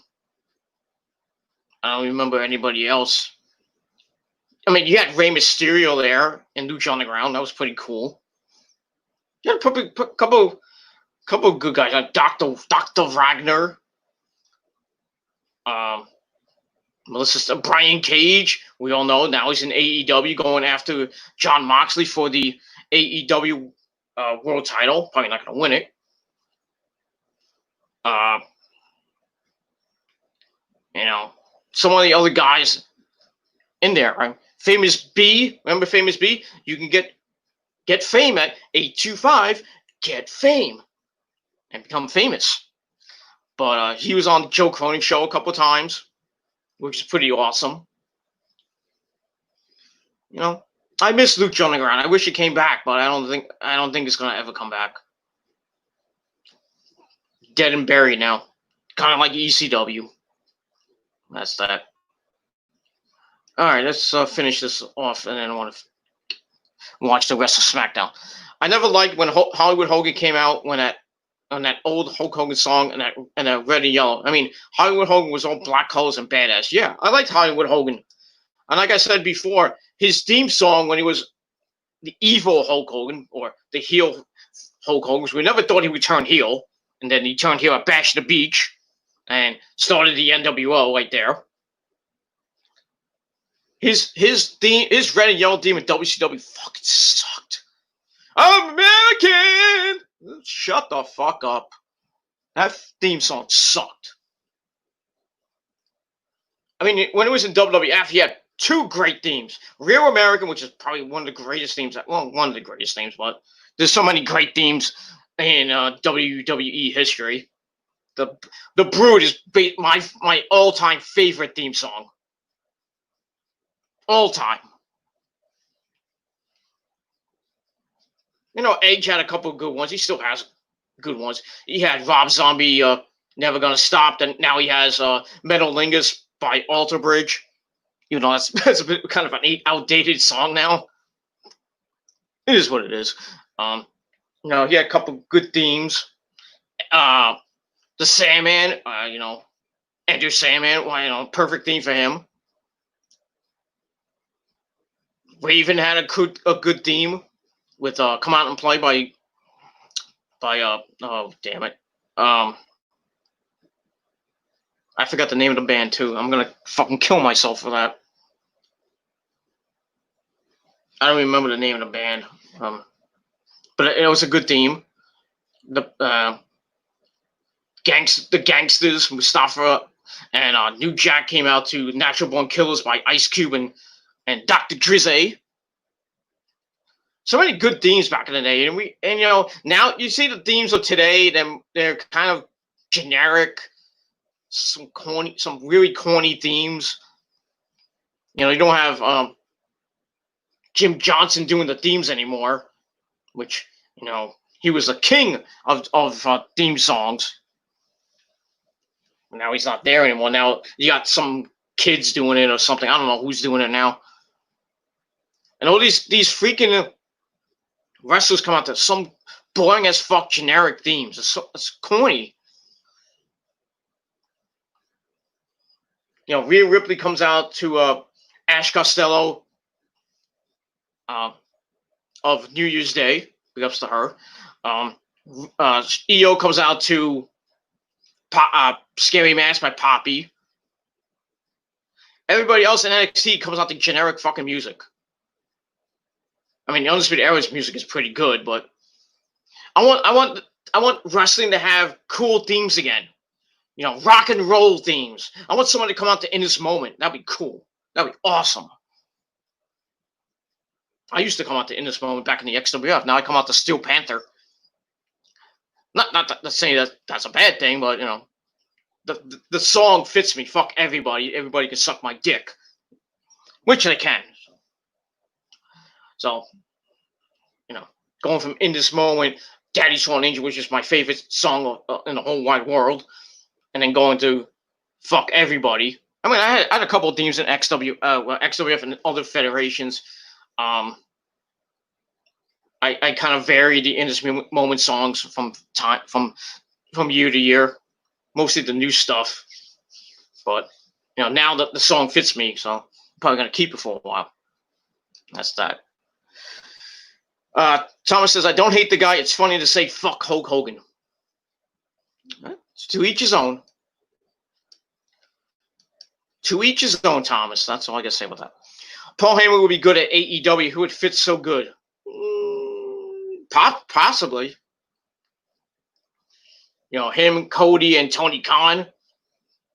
don't remember anybody else. I mean, you had Rey Mysterio there in Lucha Underground. That was pretty cool. You had a couple of good guys, like Dr. Wagner. Brian Cage, we all know now he's in AEW going after Jon Moxley for the AEW world title. Probably not going to win it. Some of the other guys in there, right? Famous B, remember Famous B? You can get fame at 825, get fame, and become famous. But he was on the Joe Cronin show a couple times, which is pretty awesome. I miss Lucha Underground. I wish it came back, but I don't think it's gonna ever come back. Dead and buried now, kind of like ECW. That's that. All right, let's finish this off, and then I want to watch the rest of SmackDown. I never liked when Hollywood Hogan came out on that old Hulk Hogan song and that red and yellow. I mean, Hollywood Hogan was all black colors and badass. Yeah, I liked Hollywood Hogan. And like I said before, his theme song when he was the evil Hulk Hogan or the heel Hulk Hogan, we never thought he would turn heel. And then he turned heel at Bash the Beach. and started the NWO right there. His red and yellow theme in WCW fucking sucked. American! Shut the fuck up. That theme song sucked. I mean, when it was in WWF, he had two great themes. Real American, which is probably one of the greatest themes. Well, one of the greatest themes, but there's so many great themes in WWE history. The Brood is my all-time favorite theme song. All time. You know, Edge had a couple of good ones. He still has good ones. He had Rob Zombie, Never Gonna Stop. And now he has Metalingus by Alter Bridge. You know, that's a bit kind of an outdated song now. It is what it is. You know, he had a couple good themes. The Sandman, you know, Enter Sandman, well, you know, perfect theme for him. Raven had a good theme with "Come Out and Play" by oh damn it, I forgot the name of the band too. I'm gonna fucking kill myself for that. I don't remember the name of the band, but it was a good theme. The Gangsters, Mustafa, and New Jack came out to "Natural Born Killers" by Ice Cube and Dr. Drizzy. So many good themes back in the day, and you know, now you see the themes of today. They're kind of generic, some really corny themes. You know, you don't have Jim Johnson doing the themes anymore, which, you know, he was the king of theme songs. Now he's not there anymore. Now you got some kids doing it or something. I don't know who's doing it now. And all these freaking wrestlers come out to some boring as fuck generic themes. It's corny. You know, Rhea Ripley comes out to Ash Costello of New Year's Day. Big ups to her. EO comes out to Scary Mask by Poppy. Everybody else in NXT comes out to generic fucking music. I mean, the Undisputed Era's music is pretty good, but I want wrestling to have cool themes again. You know, rock and roll themes. I want someone to come out to In This Moment. That'd be cool. That'd be awesome. I used to come out to In This Moment back in the XWF. Now I come out to Steel Panther. Not saying that that's a bad thing, but you know, the song fits me. Fuck everybody. Everybody can suck my dick, which they can. So, you know, going from In This Moment, Daddy Swan Angel, which is my favorite song in the whole wide world, and then going to Fuck Everybody. I mean, I had a couple of themes in XWF and other federations. I kind of vary the In This Moment songs from year to year, mostly the new stuff. But you know, now the song fits me, so I'm probably gonna keep it for a while. That's that. Thomas says, I don't hate the guy. It's funny to say fuck Hulk Hogan. It's to each his own. To each his own, Thomas. That's all I gotta say about that. Paul Heyman would be good at AEW. Who would fit so good? Possibly. You know, him, Cody, and Tony Khan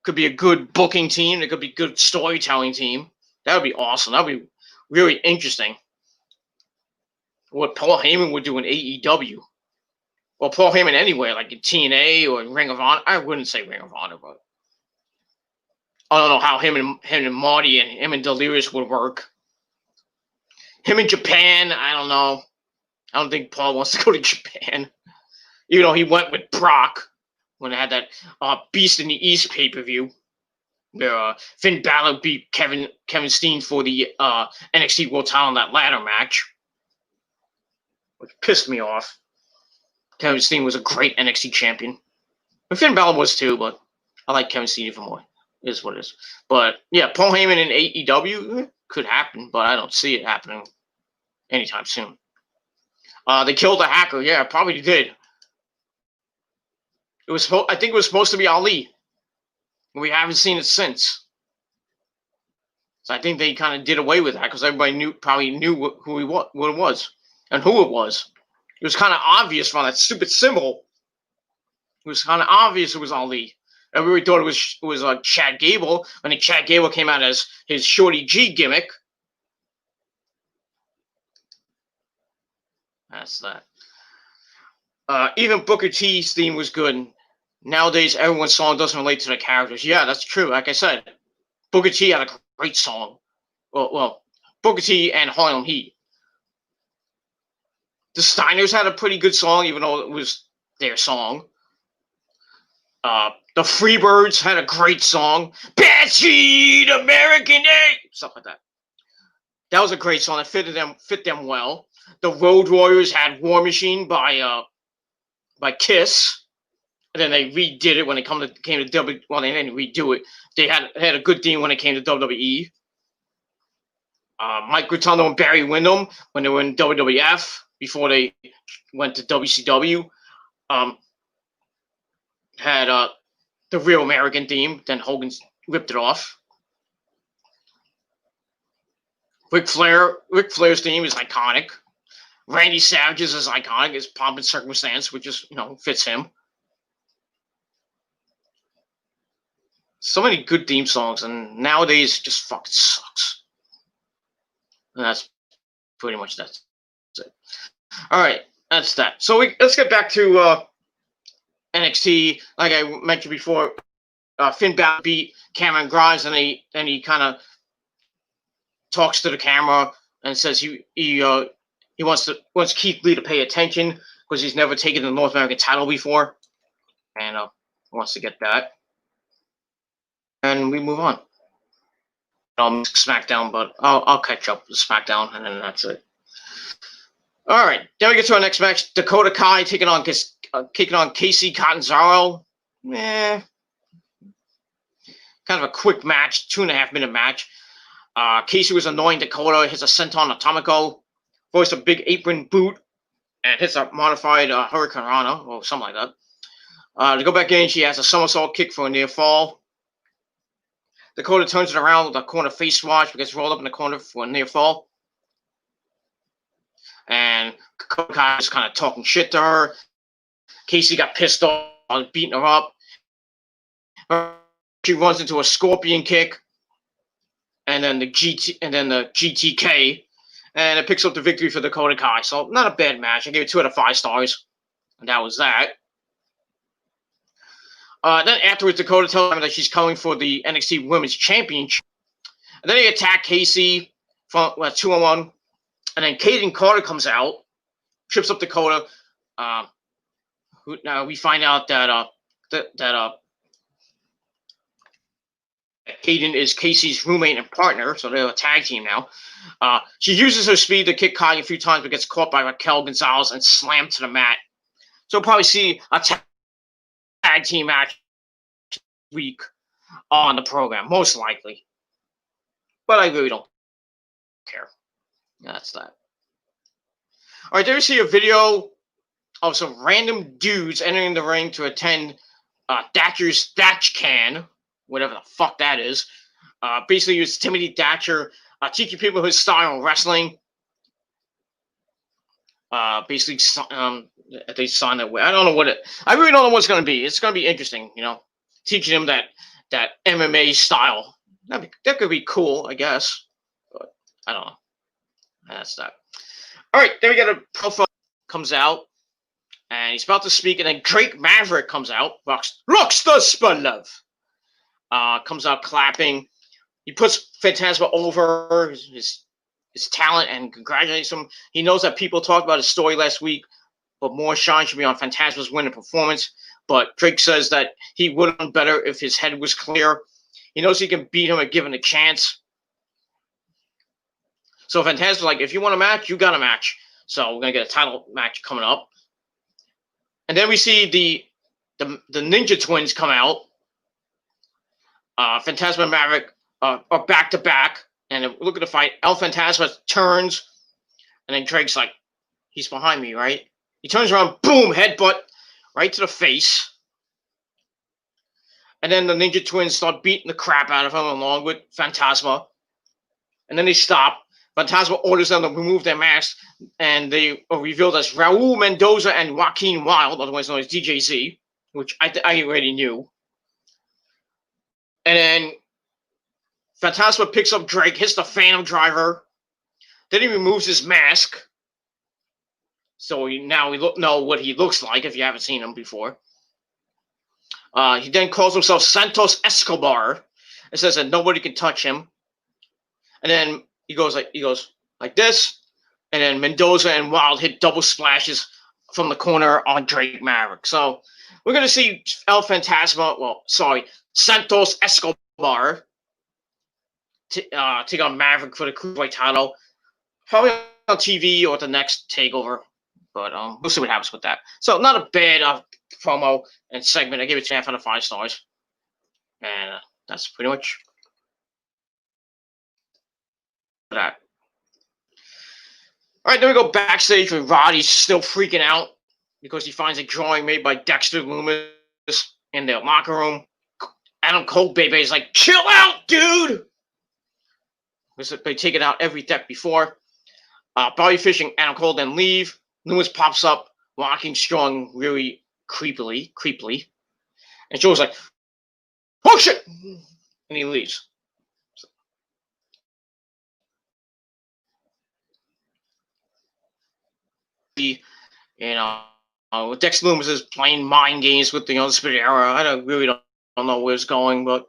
could be a good booking team. It could be a good storytelling team. That would be awesome. That would be really interesting. What Paul Heyman would do in AEW. Well, Paul Heyman anywhere, like in TNA or in Ring of Honor. I wouldn't say Ring of Honor, but I don't know how him and Marty and him and Delirious would work. Him in Japan, I don't know. I don't think Paul wants to go to Japan. Even though he went with Brock when they had that Beast in the East pay-per-view. Where Finn Balor beat Kevin Steen for the NXT World Title in that ladder match. Which pissed me off. Kevin Steen was a great NXT champion. And Finn Balor was too, but I like Kevin Steen even more. It is what it is. But yeah, Paul Heyman in AEW could happen, but I don't see it happening anytime soon. They killed the Hacker. Yeah, probably did. I think it was supposed to be Ali. We haven't seen it since. So I think they kind of did away with that because everybody probably knew who he what it was and who it was. It was kind of obvious from that stupid symbol. It was kind of obvious it was Ali. Everybody thought it was like Chad Gable. I think Chad Gable came out as his Shorty G gimmick. That's that. Even Booker T's theme was good. Nowadays, everyone's song doesn't relate to the characters. Yeah, that's true. Like I said, Booker T had a great song. Well, Booker T and Harlem Heat. The Steiners had a pretty good song, even though it was their song. The Freebirds had a great song. Bad Seed, American Day, stuff like that. That was a great song. It fit them well. The Road Warriors had War Machine by Kiss. And then they redid it when it came to W. Well, they didn't redo it. They had a good theme when it came to WWE. Mike Rotundo and Barry Windham, when they were in WWF before they went to WCW, had the Real American theme. Then Hogan ripped it off. Ric Flair's theme is iconic. Randy Savage's is iconic. His Pomp and Circumstance, which is fits him. So many good theme songs, and nowadays it just fucking sucks. And that's pretty much it. All right, that's that. So let's get back to NXT. Like I mentioned before, Finn Balor beat Cameron Grimes, and he kind of talks to the camera and says he wants Keith Lee to pay attention because he's never taken the North American title before, and wants to get that. And we move on. I'll miss SmackDown, but I'll catch up with SmackDown, and then that's it. All right, then we get to our next match: Dakota Kai kicking on Casey Catanzaro. Kind of a quick match, 2.5-minute match. Casey was annoying Dakota, hits a senton atomico, forced a big apron boot, and hits a modified Hurricane Rana, or something like that. To go back in, she has a somersault kick for a near fall. Dakota turns it around with a corner face swash, but gets rolled up in the corner for a near fall. And Dakota Kai is kind of talking shit to her. Casey got pissed off, beating her up. She runs into a scorpion kick, and then the GTK, and it picks up the victory for Dakota Kai. So not a bad match. I gave it 2 out of 5 stars, and that was that. Then afterwards, Dakota tells him that she's coming for the NXT Women's Championship. And then they attack Casey from 2-on-1. And then Kaden Carter comes out, trips up Dakota. Now we find out that Kaden is Casey's roommate and partner, so they're a tag team now. She uses her speed to kick Kai a few times, but gets caught by Raquel Gonzalez and slammed to the mat. So we'll probably see a tag team match week on the program, most likely. But I really don't care. That's that. All right, there you see a video of some random dudes entering the ring to attend Thatcher's Thatch Can, whatever the fuck that is. Basically, it was Timothy Thatcher teaching people his style of wrestling. Basically, they signed that way. I don't know what it. I really don't know what it's going to be. It's going to be interesting, teaching them that MMA style. That could be cool, I guess. But I don't know. That's that. All right, then we got a profile comes out, and he's about to speak, and then Drake Maverick comes out. Rockstar Spudlove comes out clapping. He puts Phantasma over his talent and congratulates him. He knows that people talked about his story last week, but more shine should be on Phantasma's winning performance. But Drake says that he would have done better if his head was clear. He knows he can beat him if given a chance. So Phantasma's like, if you want a match, you got a match. So we're going to get a title match coming up. And then we see the Ninja Twins come out. Phantasma and Maverick are back-to-back. And look at the fight. El Phantasma turns. And then Drake's like, he's behind me, right? He turns around, boom, headbutt right to the face. And then the Ninja Twins start beating the crap out of him along with Phantasma. And then they stop. Phantasma orders them to remove their masks, and they are revealed as Raul Mendoza and Joaquin Wilde, otherwise known as DJZ, which I already knew. And then Phantasma picks up Drake, hits the Phantom Driver. Then he removes his mask. So now we know what he looks like if you haven't seen him before. He then calls himself Santos Escobar and says that nobody can touch him. And then he goes like this, and then Mendoza and Wilde hit double splashes from the corner on Drake Maverick. So we're gonna see Santos Escobar take on Maverick for the Cruiserweight title, probably on TV or at the next Takeover. But we'll see what happens with that. So not a bad promo and segment. I gave it 2.5 out of 5 stars, and that's pretty much that. All right, then we go backstage with Roddy's still freaking out because he finds a drawing made by Dexter Lumis in their locker room. Adam Cole, baby, is like, chill out, dude. They take it out every deck before. Bobby Fish and Adam Cole then leave. Lumis pops up, walking strong, really creepily. And Joe's like, oh shit! And he leaves. Dex Lumis is playing mind games with the Undisputed Era. I don't know where it's going, but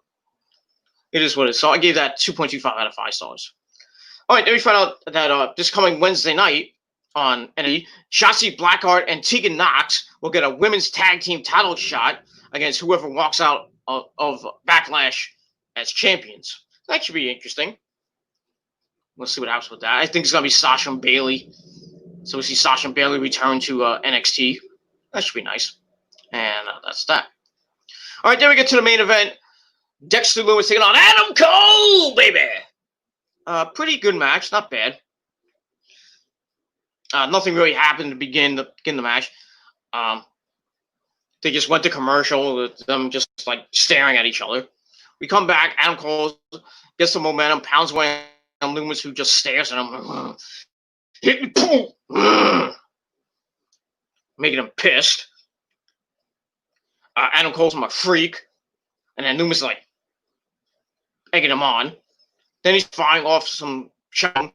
it is what it is. So I gave that 2.25 out of 5 stars. All right, then we find out that this coming Wednesday night on NXT, Shotzi Blackheart and Tegan Knox will get a women's tag team title shot against whoever walks out of Backlash as champions. That should be interesting. We'll see what happens with that. I think it's going to be Sasha and Bayley. So we see Sasha and Bayley return to NXT. That should be nice. And that's that. All right, then we get to the main event. Dexter Lumis taking on Adam Cole, baby. Pretty good match, not bad. Nothing really happened to begin the match. They just went to commercial with them just like staring at each other. We come back. Adam Cole gets some momentum, pounds away on Lumis, who just stares at him. Hit me, making him pissed. Adam Cole's him a freak, and then Lumis is like egging him on. Then he's firing off some shot,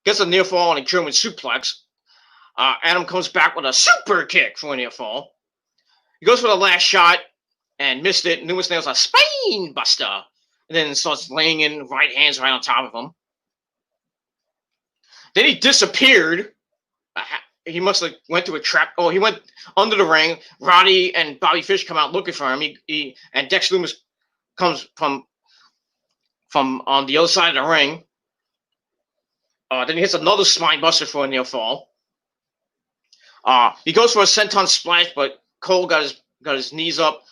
gets a near fall and a German suplex. Adam comes back with a super kick for a near fall. He goes for the last shot and missed it. Lumis nails a spine buster, and then starts laying in right hands right on top of him. Then he disappeared. He must have went to a trap. Oh, he went under the ring. Roddy and Bobby Fish come out looking for him. And Dex Lumis comes from on the other side of the ring. Then he hits another spine buster for a near fall. He goes for a senton splash, but Cole got his knees up.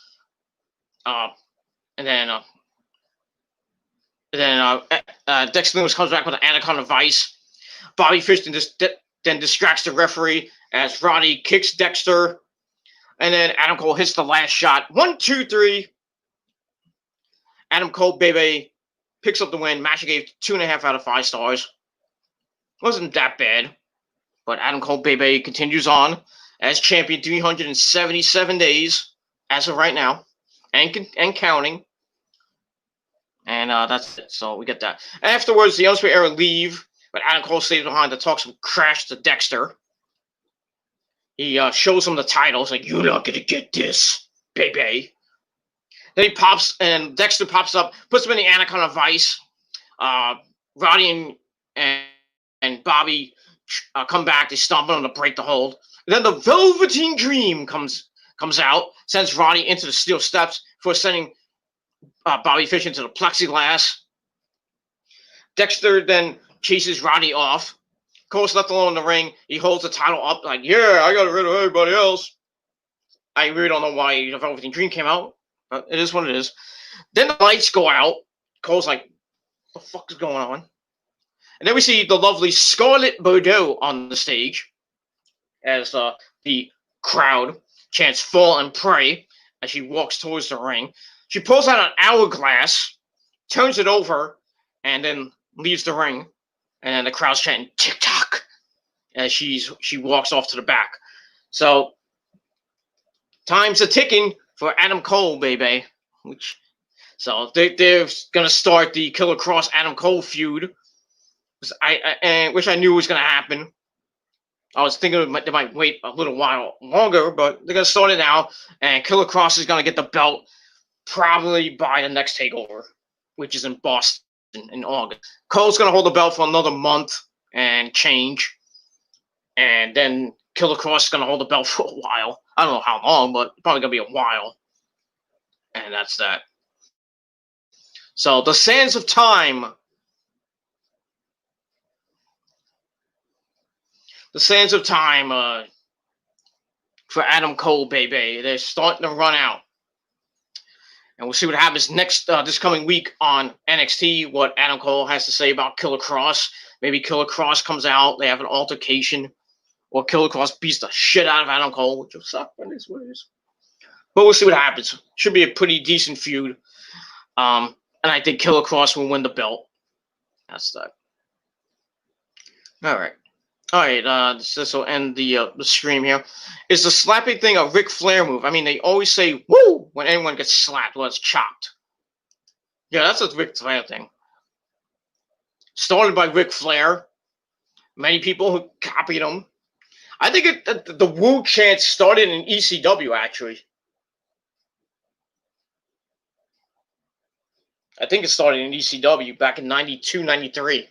And then Dex Lumis comes back with an Anaconda Vice. Bobby Fish then distracts the referee as Roddy kicks Dexter. And then Adam Cole hits the last shot. 1, 2, 3. Adam Cole, baby, picks up the win. Match I gave 2.5 out of 5 stars. Wasn't that bad. But Adam Cole, baby, continues on as champion 377 days as of right now. And counting. And that's it. So we get that. Afterwards, the Undisputed Era leave. But Adam Cole stays behind to talk some trash to Dexter. He shows him the title. He's like, you're not going to get this, baby. Then he pops, and Dexter pops up, puts him in the Anaconda Vice. Roddy and Bobby come back. They stomp on him to break the hold. And then the Velveteen Dream comes out, sends Roddy into the steel steps for sending Bobby Fish into the plexiglass. Dexter then chases Roddy off. Cole's left alone in the ring. He holds the title up like, yeah, I got rid of everybody else. I really don't know why the Velveteen Dream came out, but it is what it is. Then the lights go out. Cole's like, what the fuck is going on? And then we see the lovely Scarlett Bordeaux on the stage as the crowd chants fall and pray as she walks towards the ring. She pulls out an hourglass, turns it over, and then leaves the ring. And then the crowd's chanting "tick-tock" as she walks off to the back. So time's a ticking for Adam Cole, baby. So they're gonna start the Killer Kross Adam Cole feud, which I knew was gonna happen. I was thinking they might wait a little while longer, but they're gonna start it now, and Killer Kross is gonna get the belt probably by the next takeover, which is in Boston in August. Cole's gonna hold the belt for another month and change, and then Killer Kross is gonna hold the belt for a while. I don't know how long, but probably gonna be a while. And that's that. So the sands of time. The sands of time for Adam Cole, baby. They're starting to run out. And we'll see what happens next this coming week on NXT, what Adam Cole has to say about Killer Kross. Maybe Killer Kross comes out, they have an altercation, or Killer Kross beats the shit out of Adam Cole, which will suck, but it is what it is. But we'll see what happens. Should be a pretty decent feud. And I think Killer Kross will win the belt. That's that. All right. This will end the stream here. Is the slapping thing a Ric Flair move? I mean, they always say "woo" when anyone gets slapped, well, it's chopped. Yeah, that's a Ric Flair thing. Started by Ric Flair. Many people who copied him. I think the woo chant started in ECW, actually. I think it started in ECW back in 92, 93.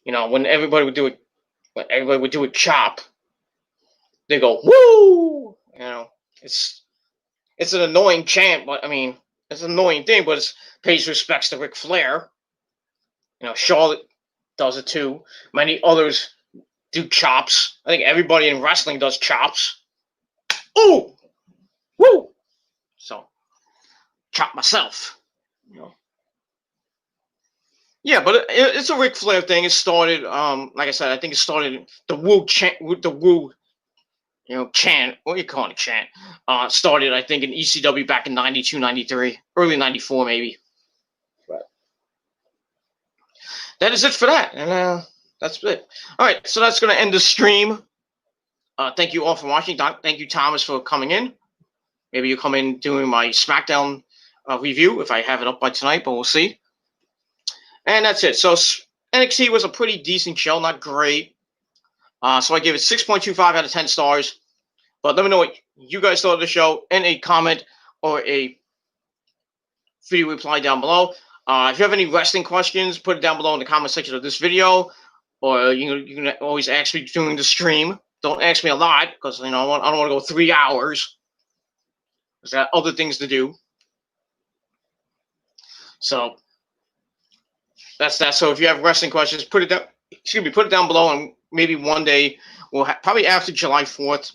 You know, when everybody would do a chop, they go "woo." You know, it's an annoying chant, but I mean, it's an annoying thing, but it pays respects to Ric Flair. You know, Charlotte does it too. Many others do chops. I think everybody in wrestling does chops. Ooh, woo. So, chop myself. You know. Yeah, but it's a Ric Flair thing. It started, like I said, I think it started the woo chant. The woo, chant. What are you calling it? Chant. Started, I think, in ECW back in 92, 93, early 94, maybe. But that is it for that, and that's it. All right, so that's going to end the stream. Thank you all for watching. Thank you, Thomas, for coming in. Maybe you'll come in doing my SmackDown review if I have it up by tonight, but we'll see. And that's it. So NXT was a pretty decent show, not great. So I give it 6.25 out of 10 stars. But let me know what you guys thought of the show in a comment or a video reply down below. If you have any wrestling questions, put it down below in the comment section of this video. Or you can always ask me during the stream. Don't ask me a lot because I don't want to go 3 hours. Because I got other things to do. So that's that. So if you have wrestling questions, put it down below, and maybe one day we'll probably after July 4th,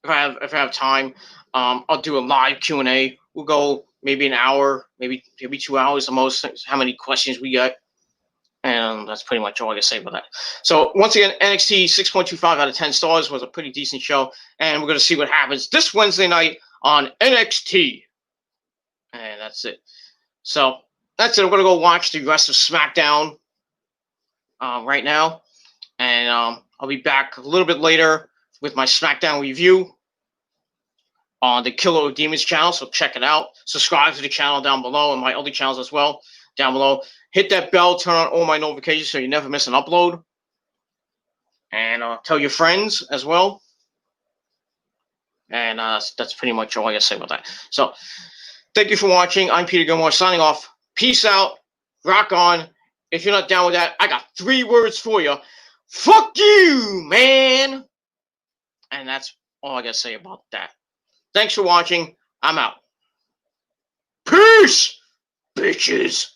if I have time, I'll do a live Q&A. We'll go maybe an hour, maybe 2 hours the most. How many questions we get, and that's pretty much all I can say about that. So once again, NXT 6.25 out of 10 stars was a pretty decent show, and we're gonna see what happens this Wednesday night on NXT, and that's it. So that's it. I'm going to go watch the rest of SmackDown right now. And I'll be back a little bit later with my SmackDown review on the Killer of Demons channel. So check it out. Subscribe to the channel down below and my other channels as well down below. Hit that bell. Turn on all my notifications so you never miss an upload. And tell your friends as well. And that's pretty much all I got to say about that. So thank you for watching. I'm Peter Gilmore signing off. Peace out. Rock on. If you're not down with that, I got 3 words for you. Fuck you, man. And that's all I got to say about that. Thanks for watching. I'm out. Peace, bitches.